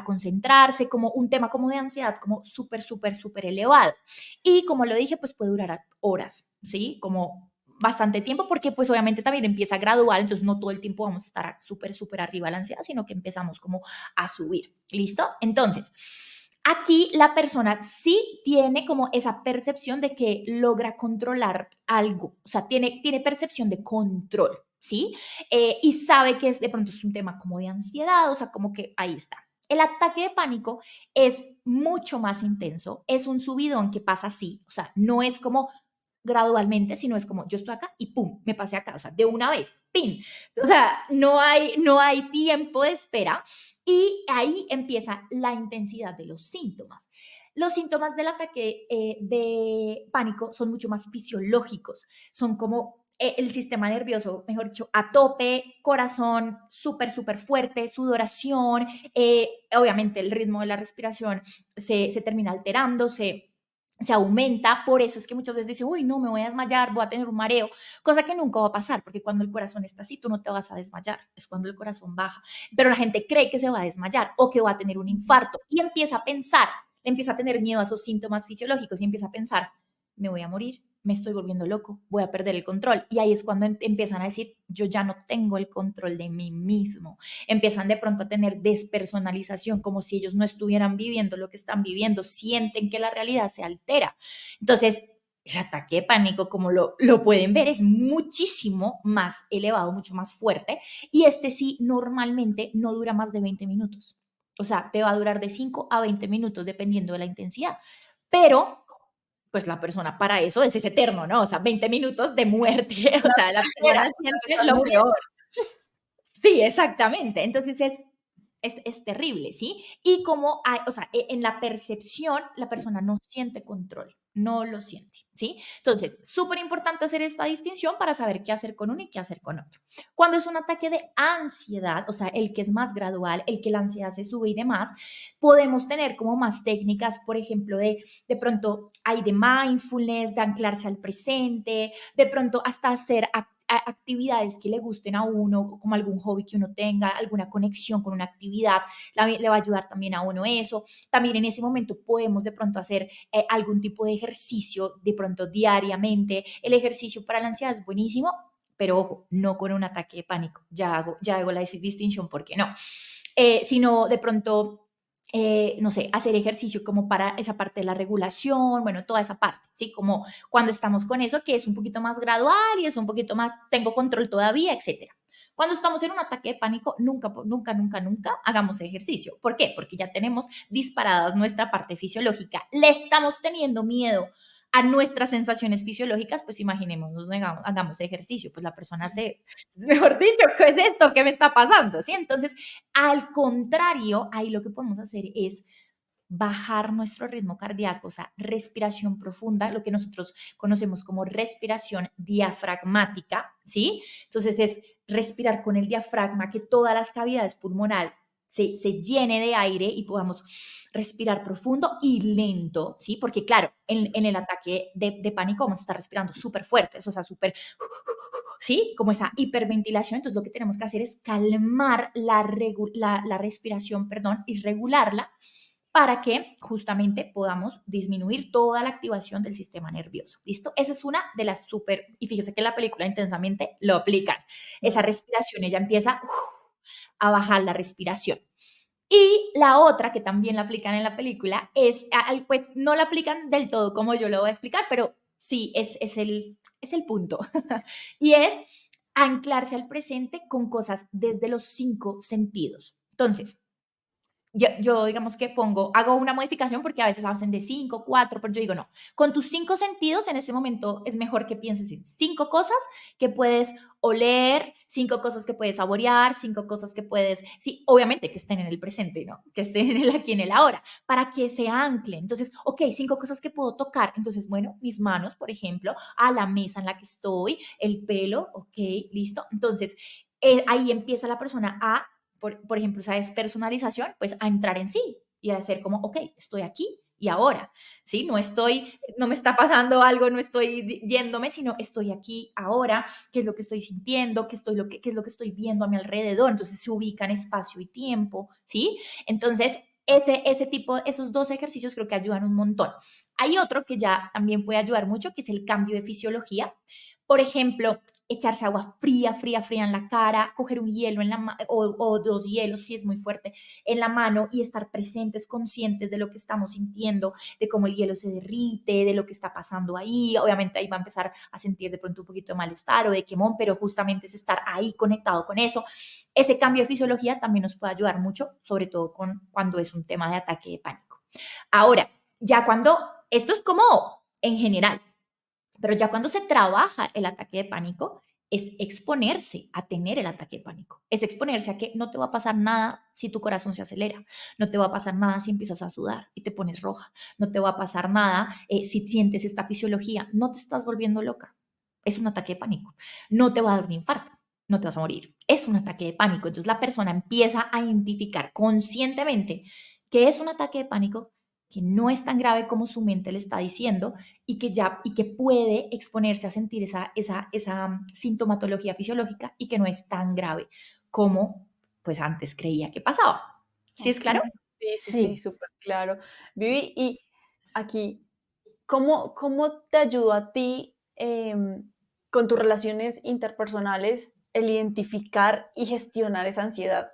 concentrarse, como un tema como de ansiedad, como súper, súper, súper elevado. Y como lo dije, pues puede durar horas, ¿sí? Como bastante tiempo, porque pues obviamente también empieza gradual, entonces no todo el tiempo vamos a estar súper, súper arriba de la ansiedad, sino que empezamos como a subir, ¿listo? Entonces, aquí la persona sí tiene como esa percepción de que logra controlar algo, o sea, tiene percepción de control, ¿sí? Y sabe que de pronto es un tema como de ansiedad, o sea, como que ahí está. El ataque de pánico es mucho más intenso, es un subidón que pasa así, o sea, no es como gradualmente, sino es como yo estoy acá y pum, me pasé acá, o sea, de una vez, pin. O sea, no hay tiempo de espera y ahí empieza la intensidad de los síntomas. Los síntomas del ataque de pánico son mucho más fisiológicos, son como el sistema nervioso, mejor dicho, a tope, corazón súper, súper fuerte, sudoración, obviamente el ritmo de la respiración se termina alterando, se aumenta, por eso es que muchas veces dice, uy, no, me voy a desmayar, voy a tener un mareo, cosa que nunca va a pasar, porque cuando el corazón está así, tú no te vas a desmayar, es cuando el corazón baja, pero la gente cree que se va a desmayar o que va a tener un infarto y empieza a pensar, empieza a tener miedo a esos síntomas fisiológicos y empieza a pensar, me voy a morir, me estoy volviendo loco, voy a perder el control. Y ahí es cuando empiezan a decir, yo ya no tengo el control de mí mismo. Empiezan de pronto a tener despersonalización, como si ellos no estuvieran viviendo lo que están viviendo, sienten que la realidad se altera. Entonces, el ataque de pánico, como lo pueden ver, es muchísimo más elevado, mucho más fuerte. Y este sí, normalmente no dura más de 20 minutos. O sea, te va a durar de 5 a 20 minutos dependiendo de la intensidad. Pero pues la persona para eso es eterno, ¿no? O sea, 20 minutos de muerte, o sea, la Espera, persona mientras siente estás lo muriendo. peor. Sí, exactamente. Entonces es terrible, ¿sí? Y como hay, o sea, en la percepción, la persona no siente control, no lo siente, ¿sí? Entonces, súper importante hacer esta distinción para saber qué hacer con uno y qué hacer con otro. Cuando es un ataque de ansiedad, o sea, el que es más gradual, el que la ansiedad se sube y demás, podemos tener como más técnicas, por ejemplo, de pronto hay de mindfulness, de anclarse al presente, de pronto hasta hacer actividades que le gusten a uno, como algún hobby que uno tenga, alguna conexión con una actividad, le va a ayudar también a uno eso. También en ese momento podemos de pronto hacer algún tipo de ejercicio, de pronto diariamente. El ejercicio para la ansiedad es buenísimo, pero ojo, no con un ataque de pánico. Ya hago la distinción porque no. Sino de pronto no sé, hacer ejercicio como para esa parte de la regulación, bueno, toda esa parte, ¿sí? Como cuando estamos con eso, que es un poquito más gradual y es un poquito más, tengo control todavía, etcétera. Cuando estamos en un ataque de pánico, nunca, nunca, nunca, nunca hagamos ejercicio. ¿Por qué? Porque ya tenemos disparadas nuestra parte fisiológica. Le estamos teniendo miedo a nuestras sensaciones fisiológicas, pues imaginémonos, hagamos ejercicio, pues la persona se, mejor dicho, ¿qué es esto? ¿Qué me está pasando? ¿Sí? Entonces, al contrario, ahí lo que podemos hacer es bajar nuestro ritmo cardíaco, o sea, respiración profunda, lo que nosotros conocemos como respiración diafragmática, ¿sí? Entonces es respirar con el diafragma, que todas las cavidades pulmonar se llene de aire y podamos respirar profundo y lento, ¿sí? Porque claro, en el ataque de pánico vamos a estar respirando súper fuerte, o sea, súper, ¿sí? Como esa hiperventilación, entonces lo que tenemos que hacer es calmar la respiración, perdón, y regularla para que justamente podamos disminuir toda la activación del sistema nervioso. ¿Listo? Esa es una de las súper, y fíjese que en la película intensamente lo aplican. Esa respiración, ella empieza a bajar la respiración. Y la otra que también la aplican en la película es, pues no la aplican del todo como yo lo voy a explicar, pero sí, es el punto. Y es anclarse al presente con cosas desde los 5 sentidos. Entonces, yo digamos que hago una modificación porque a veces hacen de 5, 4, pero yo digo no. Con tus 5 sentidos en ese momento es mejor que pienses en 5 cosas que puedes oler, 5 cosas que puedes saborear, 5 cosas que puedes, sí, obviamente que estén en el presente, ¿no? Que estén en el aquí, en el ahora, para que se anclen. Entonces, ok, 5 cosas que puedo tocar. Entonces, bueno, mis manos, por ejemplo, a la mesa en la que estoy, el pelo, ok, listo. Entonces, ahí empieza la persona a por ejemplo, esa despersonalización, pues a entrar en sí y a hacer como, ok, estoy aquí y ahora, ¿sí? No me está pasando algo, no estoy yéndome, sino estoy aquí ahora, qué es lo que estoy sintiendo, qué es lo que estoy viendo a mi alrededor, entonces se ubican espacio y tiempo, ¿sí? Entonces, ese tipo, esos dos ejercicios creo que ayudan un montón. Hay otro que ya también puede ayudar mucho, que es el cambio de fisiología. Por ejemplo, echarse agua fría, fría, fría en la cara, coger un hielo en la mano o 2 hielos, si es muy fuerte, en la mano y estar presentes, conscientes de lo que estamos sintiendo, de cómo el hielo se derrite, de lo que está pasando ahí. Obviamente ahí va a empezar a sentir de pronto un poquito de malestar o de quemón, pero justamente es estar ahí conectado con eso. Ese cambio de fisiología también nos puede ayudar mucho, sobre todo cuando es un tema de ataque de pánico. Ahora, ya cuando, esto es como en general, pero ya cuando se trabaja el ataque de pánico, es exponerse a tener el ataque de pánico. Es exponerse a que no te va a pasar nada si tu corazón se acelera. No te va a pasar nada si empiezas a sudar y te pones roja. No te va a pasar nada si sientes esta fisiología. No te estás volviendo loca. es un ataque de pánico. No te va a dar un infarto, no te vas a morir. Es un ataque de pánico. Entonces la persona empieza a identificar conscientemente que es un ataque de pánico, que no es tan grave como su mente le está diciendo y que puede exponerse a sentir esa sintomatología fisiológica y que no es tan grave como pues antes creía que pasaba. ¿Sí es Ok. claro? Sí, sí, sí, Sí. súper claro. Vivi, y aquí, ¿cómo te ayudó a ti con tus relaciones interpersonales el identificar y gestionar esa ansiedad?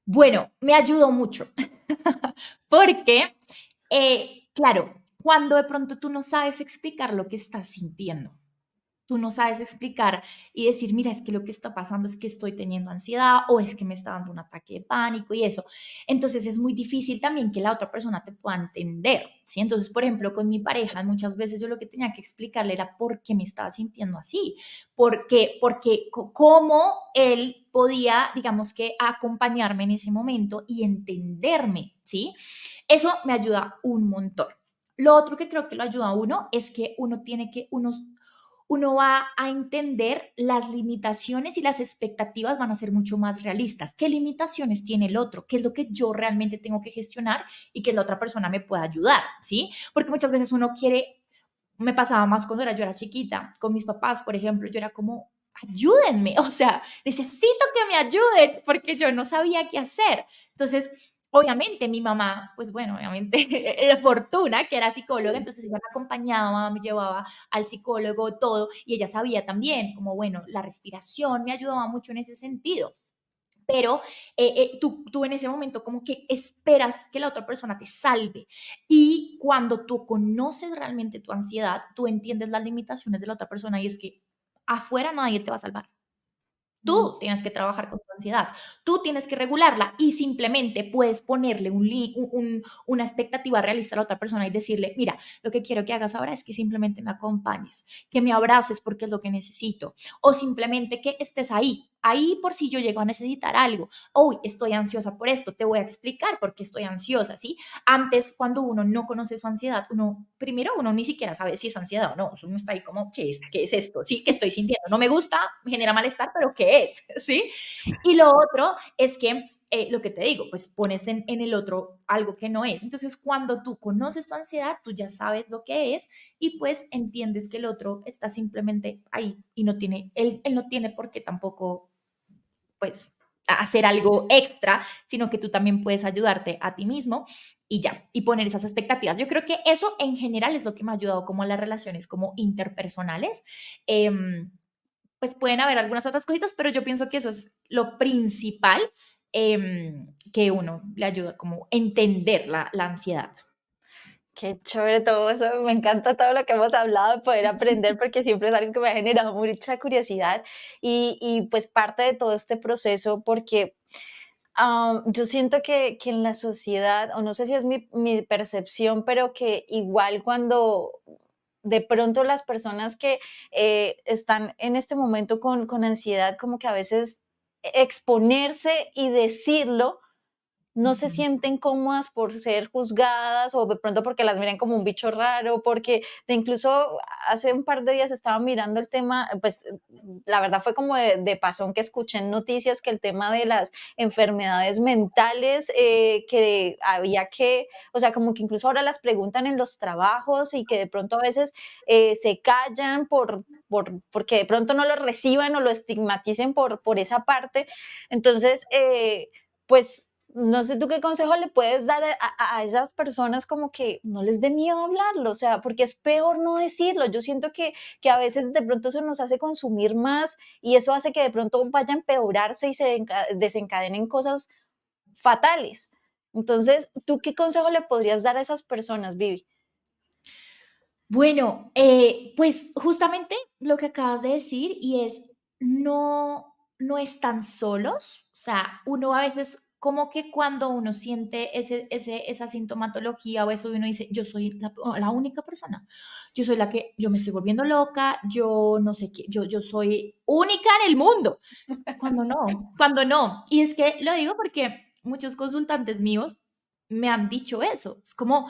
Bueno, me ayudó mucho porque, claro, cuando de pronto tú no sabes explicar lo que estás sintiendo, tú no sabes explicar y decir, mira, es que lo que está pasando es que estoy teniendo ansiedad o es que me está dando un ataque de pánico y eso. Entonces es muy difícil también que la otra persona te pueda entender, ¿sí? Entonces, por ejemplo, con mi pareja, muchas veces yo lo que tenía que explicarle era por qué me estaba sintiendo así, cómo él podía, digamos que, acompañarme en ese momento y entenderme, ¿sí? Eso me ayuda un montón. Lo otro que creo que lo ayuda a uno es que uno va a entender las limitaciones y las expectativas van a ser mucho más realistas. ¿Qué limitaciones tiene el otro? ¿Qué es lo que yo realmente tengo que gestionar y que la otra persona me pueda ayudar? ¿Sí? Porque muchas veces uno quiere, me pasaba más cuando yo era chiquita, con mis papás, por ejemplo, yo era como, ayúdenme, o sea, necesito que me ayuden porque yo no sabía qué hacer. Entonces, obviamente mi mamá, pues bueno, obviamente, Fortuna, que era psicóloga, entonces ella me acompañaba, me llevaba al psicólogo, todo, y ella sabía también, como bueno, la respiración me ayudaba mucho en ese sentido. Pero tú en ese momento como que esperas que la otra persona te salve. Y cuando tú conoces realmente tu ansiedad, tú entiendes las limitaciones de la otra persona y es que afuera nadie te va a salvar. Mm. Tú tienes que trabajar con tu ansiedad, tú tienes que regularla y simplemente puedes ponerle una expectativa realista a la otra persona y decirle, mira, lo que quiero que hagas ahora es que simplemente me acompañes, que me abraces porque es lo que necesito, o simplemente que estés ahí por si yo llego a necesitar algo. Uy, estoy ansiosa por esto, te voy a explicar por qué estoy ansiosa, ¿sí? Antes, cuando uno no conoce su ansiedad, uno ni siquiera sabe si es ansiedad o no, uno está ahí como, qué es esto? Sí, ¿qué estoy sintiendo? No me gusta, me genera malestar, pero ¿qué es? ¿Sí? Y lo otro es que lo que te digo, pues pones en el otro algo que no es. Entonces, cuando tú conoces tu ansiedad, tú ya sabes lo que es y pues entiendes que el otro está simplemente ahí y él no tiene por qué tampoco, pues, hacer algo extra, sino que tú también puedes ayudarte a ti mismo y ya, y poner esas expectativas. Yo creo que eso en general es lo que me ha ayudado como a las relaciones como interpersonales. Pues pueden haber algunas otras cositas, pero yo pienso que eso es lo principal que uno le ayuda como entender la ansiedad. Qué chévere todo eso, me encanta todo lo que hemos hablado, de poder aprender, porque siempre es algo que me ha generado mucha curiosidad y pues parte de todo este proceso, porque yo siento que en la sociedad, o no sé si es mi percepción, pero que igual cuando de pronto las personas que están en este momento con ansiedad, como que a veces exponerse y decirlo no se Ujú. sienten cómodas por ser juzgadas o de pronto porque las miran como un bicho raro, porque incluso hace un par de días estaba mirando el tema, pues la verdad fue como de pasón que escuché en noticias que el tema de las enfermedades mentales, que había que, o sea, como que incluso ahora las preguntan en los trabajos y que de pronto a veces se callan porque de pronto no lo reciban o lo estigmaticen por esa parte. Entonces, pues no sé tú qué consejo le puedes dar a esas personas como que no les dé miedo hablarlo, o sea, porque es peor no decirlo. Yo siento que a veces de pronto eso nos hace consumir más y eso hace que de pronto vaya a empeorarse y se desencadenen cosas fatales. Entonces, ¿tú qué consejo le podrías dar a esas personas, Vivi? Bueno, pues justamente lo que acabas de decir y es, no están solos, o sea, uno a veces como que cuando uno siente esa sintomatología o eso, uno dice, yo soy la única persona, yo soy la que, yo me estoy volviendo loca, yo no sé qué, yo soy única en el mundo, cuando no. Y es que lo digo porque muchos consultantes míos me han dicho eso, es como,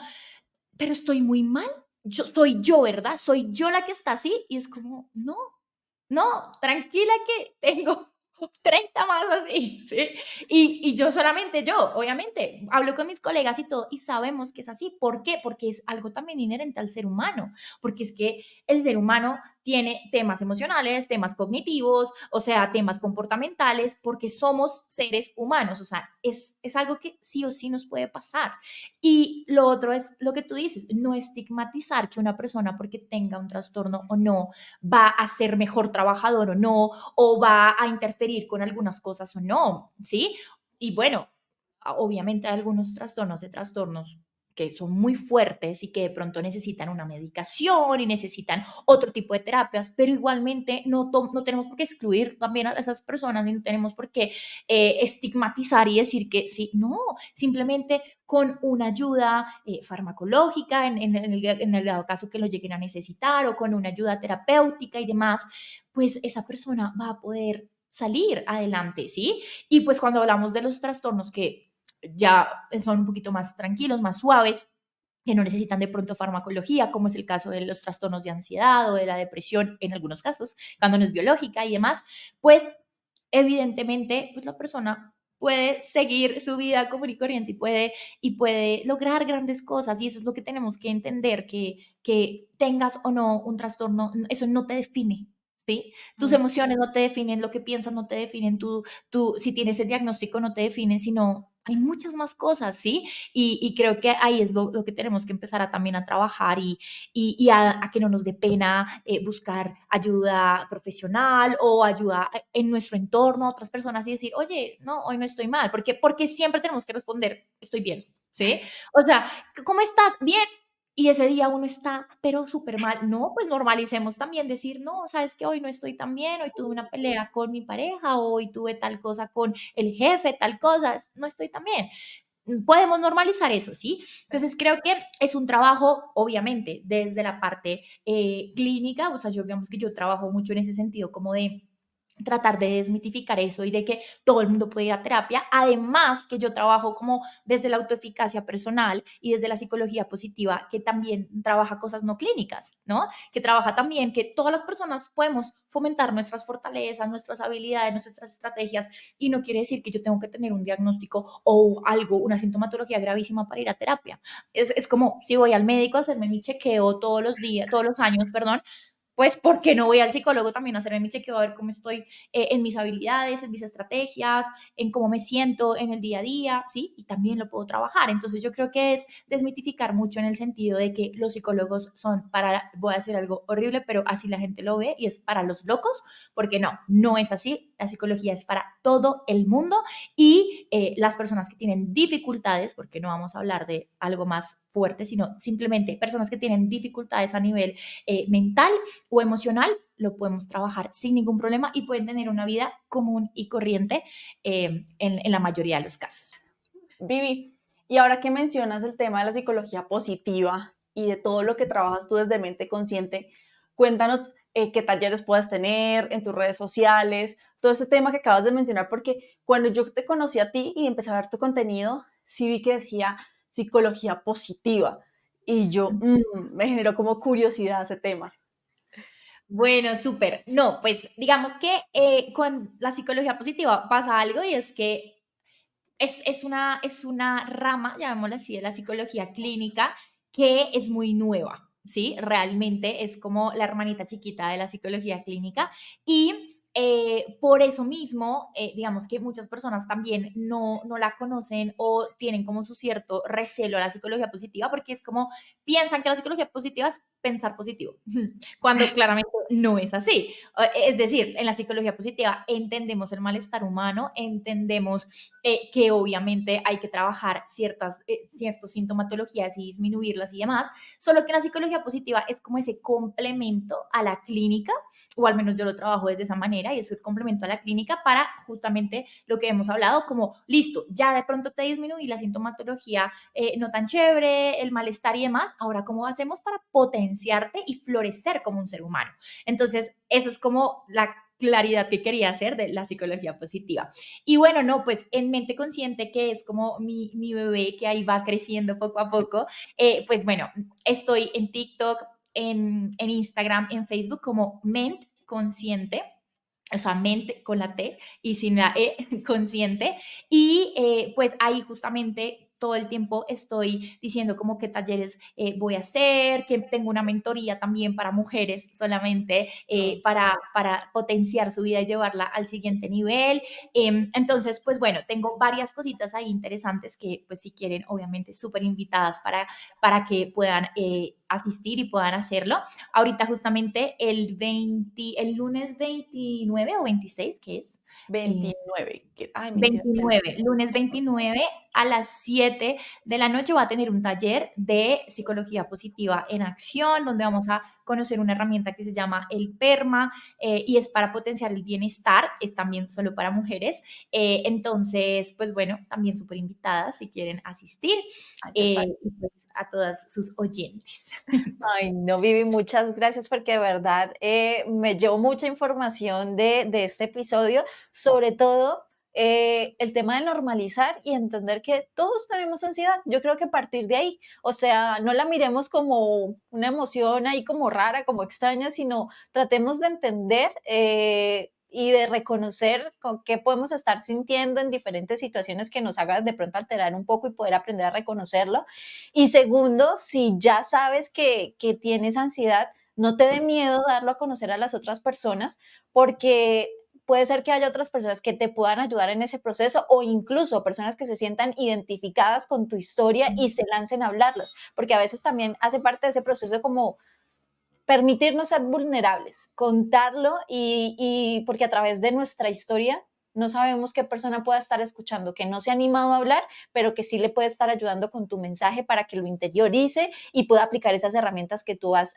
pero estoy muy mal. soy yo, ¿verdad? Soy yo la que está así y es como, no, no, tranquila que tengo 30 más así, ¿sí? Y yo solamente yo, obviamente, hablo con mis colegas y todo, y sabemos que es así. ¿Por qué? Porque es algo también inherente al ser humano, porque es que el ser humano tiene temas emocionales, temas cognitivos, o sea, temas comportamentales, porque somos seres humanos, o sea, es algo que sí o sí nos puede pasar. Y lo otro es lo que tú dices, no estigmatizar que una persona porque tenga un trastorno o no va a ser mejor trabajador o no, o va a interferir con algunas cosas o no, ¿sí? Y bueno, obviamente hay algunos trastornos de trastornos que son muy fuertes y que de pronto necesitan una medicación y necesitan otro tipo de terapias, pero igualmente no tenemos por qué excluir también a esas personas y no tenemos por qué estigmatizar y decir que sí, no, simplemente con una ayuda farmacológica en el dado caso que lo lleguen a necesitar o con una ayuda terapéutica y demás, pues esa persona va a poder salir adelante, ¿sí? Y pues cuando hablamos de los trastornos que ya son un poquito más tranquilos, más suaves, que no necesitan de pronto farmacología, como es el caso de los trastornos de ansiedad o de la depresión en algunos casos, cuando no es biológica y demás, pues evidentemente pues la persona puede seguir su vida común y corriente y puede lograr grandes cosas y eso es lo que tenemos que entender, que tengas o no un trastorno, eso no te define, ¿sí? Tus Mm. emociones no te definen, lo que piensas no te definen, si tienes el diagnóstico no te definen, sino hay muchas más cosas, ¿sí? Y creo que ahí es lo que tenemos que empezar a también a trabajar y a que no nos dé pena buscar ayuda profesional o ayuda en nuestro entorno a otras personas y decir, oye, no, hoy no estoy mal, porque siempre tenemos que responder, estoy bien, ¿sí? O sea, ¿cómo estás? Bien. Y ese día uno está, pero súper mal. No, pues normalicemos también decir, no, sabes que hoy no estoy tan bien, hoy tuve una pelea con mi pareja, hoy tuve tal cosa con el jefe, tal cosa, no estoy tan bien. Podemos normalizar eso, ¿sí? Sí. Entonces creo que es un trabajo, obviamente, desde la parte clínica, o sea, yo digamos que yo trabajo mucho en ese sentido, como de tratar de desmitificar eso y de que todo el mundo puede ir a terapia. Además que yo trabajo como desde la autoeficacia personal y desde la psicología positiva, que también trabaja cosas no clínicas, ¿no? Que trabaja también que todas las personas podemos fomentar nuestras fortalezas, nuestras habilidades, nuestras estrategias y no quiere decir que yo tengo que tener un diagnóstico o algo, una sintomatología gravísima para ir a terapia. Es como si voy al médico a hacerme mi chequeo todos los días, todos los años, perdón, pues, ¿por qué no voy al psicólogo también a hacerme mi chequeo, a ver cómo estoy en mis habilidades, en mis estrategias, en cómo me siento en el día a día, ¿sí? Y también lo puedo trabajar. Entonces, yo creo que es desmitificar mucho en el sentido de que los psicólogos son para, voy a decir algo horrible, pero así la gente lo ve y es para los locos, porque no, no es así. La psicología es para todo el mundo y las personas que tienen dificultades, porque no vamos a hablar de algo más fuerte, sino simplemente personas que tienen dificultades a nivel mental, o emocional, lo podemos trabajar sin ningún problema y pueden tener una vida común y corriente en la mayoría de los casos. Vivi, y ahora que mencionas el tema de la psicología positiva y de todo lo que trabajas tú desde mente consciente, cuéntanos qué talleres puedes tener en tus redes sociales, todo este tema que acabas de mencionar, porque cuando yo te conocí a ti y empecé a ver tu contenido, sí vi que decía psicología positiva y yo me generó como curiosidad ese tema. Bueno, súper. No, pues digamos que con la psicología positiva pasa algo y es que es una rama, llamémosla así, de la psicología clínica que es muy nueva, ¿sí? Realmente es como la hermanita chiquita de la psicología clínica y por eso mismo, digamos que muchas personas también no la conocen o tienen como su cierto recelo a la psicología positiva porque es como piensan que la psicología positiva es pensar positivo, cuando claramente no es así. Es decir, en la psicología positiva entendemos el malestar humano, entendemos que obviamente hay que trabajar ciertas sintomatologías y disminuirlas y demás, solo que la psicología positiva es como ese complemento a la clínica, o al menos yo lo trabajo desde esa manera, y es el complemento a la clínica para justamente lo que hemos hablado, como listo, ya de pronto te disminuí la sintomatología no tan chévere, el malestar y demás, ahora cómo hacemos para potenciarte y florecer como un ser humano. Entonces, eso es como claridad que quería hacer de la psicología positiva. Y bueno, no, pues en Mente Consciente, que es como mi bebé que ahí va creciendo poco a poco, pues bueno, estoy en TikTok, en Instagram, en Facebook como Ment Consciente, o sea, mente con la T y sin la E, consciente. Y pues ahí justamente todo el tiempo estoy diciendo como qué talleres voy a hacer, que tengo una mentoría también para mujeres solamente para potenciar su vida y llevarla al siguiente nivel. Entonces, pues bueno, tengo varias cositas ahí interesantes que pues si quieren, obviamente súper invitadas para que puedan asistir y puedan hacerlo. Ahorita justamente el lunes 29 o 26, ¿qué es? Eh, 29. Ay, mentira. 29, lunes 29 a las 7 de la noche va a tener un taller de psicología positiva en acción, donde vamos a conocer una herramienta que se llama el PERMA y es para potenciar el bienestar, es también solo para mujeres. Entonces, pues bueno, también súper invitadas si quieren asistir Ay, qué padre. y pues a todas sus oyentes. Ay, no, Vivi, muchas gracias porque de verdad me llevo mucha información de este episodio, sobre todo el tema de normalizar y entender que todos tenemos ansiedad. Yo creo que a partir de ahí, o sea, no la miremos como una emoción ahí como rara, como extraña, sino tratemos de entender y de reconocer con qué podemos estar sintiendo en diferentes situaciones que nos hagan de pronto alterar un poco y poder aprender a reconocerlo. Y segundo, si ya sabes que tienes ansiedad, no te dé miedo darlo a conocer a las otras personas, porque puede ser que haya otras personas que te puedan ayudar en ese proceso o incluso personas que se sientan identificadas con tu historia y se lancen a hablarlas, porque a veces también hace parte de ese proceso como permitirnos ser vulnerables, contarlo y porque a través de nuestra historia no sabemos qué persona pueda estar escuchando, que no se ha animado a hablar, pero que sí le puede estar ayudando con tu mensaje para que lo interiorice y pueda aplicar esas herramientas que tú has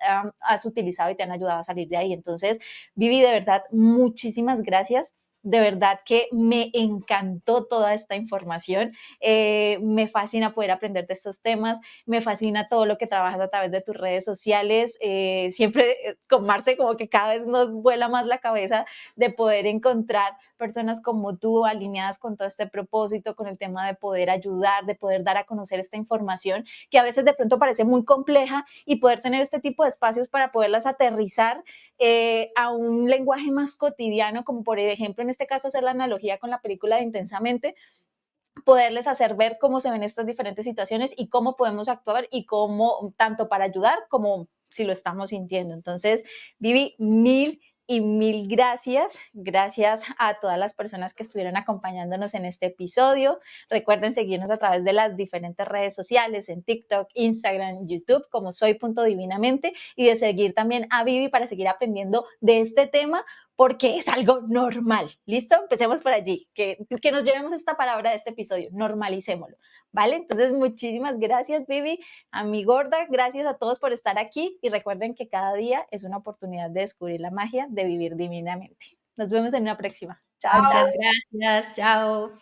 utilizado y te han ayudado a salir de ahí. Entonces, Vivi, de verdad, muchísimas gracias. De verdad que me encantó toda esta información. Me fascina poder aprender de estos temas. Me fascina todo lo que trabajas a través de tus redes sociales. Siempre con Marce como que cada vez nos vuela más la cabeza de poder encontrar personas como tú alineadas con todo este propósito, con el tema de poder ayudar, de poder dar a conocer esta información que a veces de pronto parece muy compleja y poder tener este tipo de espacios para poderlas aterrizar a un lenguaje más cotidiano, como por ejemplo en este caso hacer la analogía con la película de Intensamente, poderles hacer ver cómo se ven estas diferentes situaciones y cómo podemos actuar y cómo, tanto para ayudar como si lo estamos sintiendo. Entonces, Vivi, mil y mil gracias. Gracias a todas las personas que estuvieron acompañándonos en este episodio. Recuerden seguirnos a través de las diferentes redes sociales, en TikTok, Instagram, YouTube, como soy.divinamente, y de seguir también a Vivi para seguir aprendiendo de este tema porque es algo normal. ¿Listo? Empecemos por allí. Que nos llevemos esta palabra de este episodio, normalicémoslo. ¿Vale? Entonces, muchísimas gracias, Vivi, a mi gorda. Gracias a todos por estar aquí y recuerden que cada día es una oportunidad de descubrir la magia de vivir divinamente. Nos vemos en una próxima. Chao, chao. Muchas gracias, chao.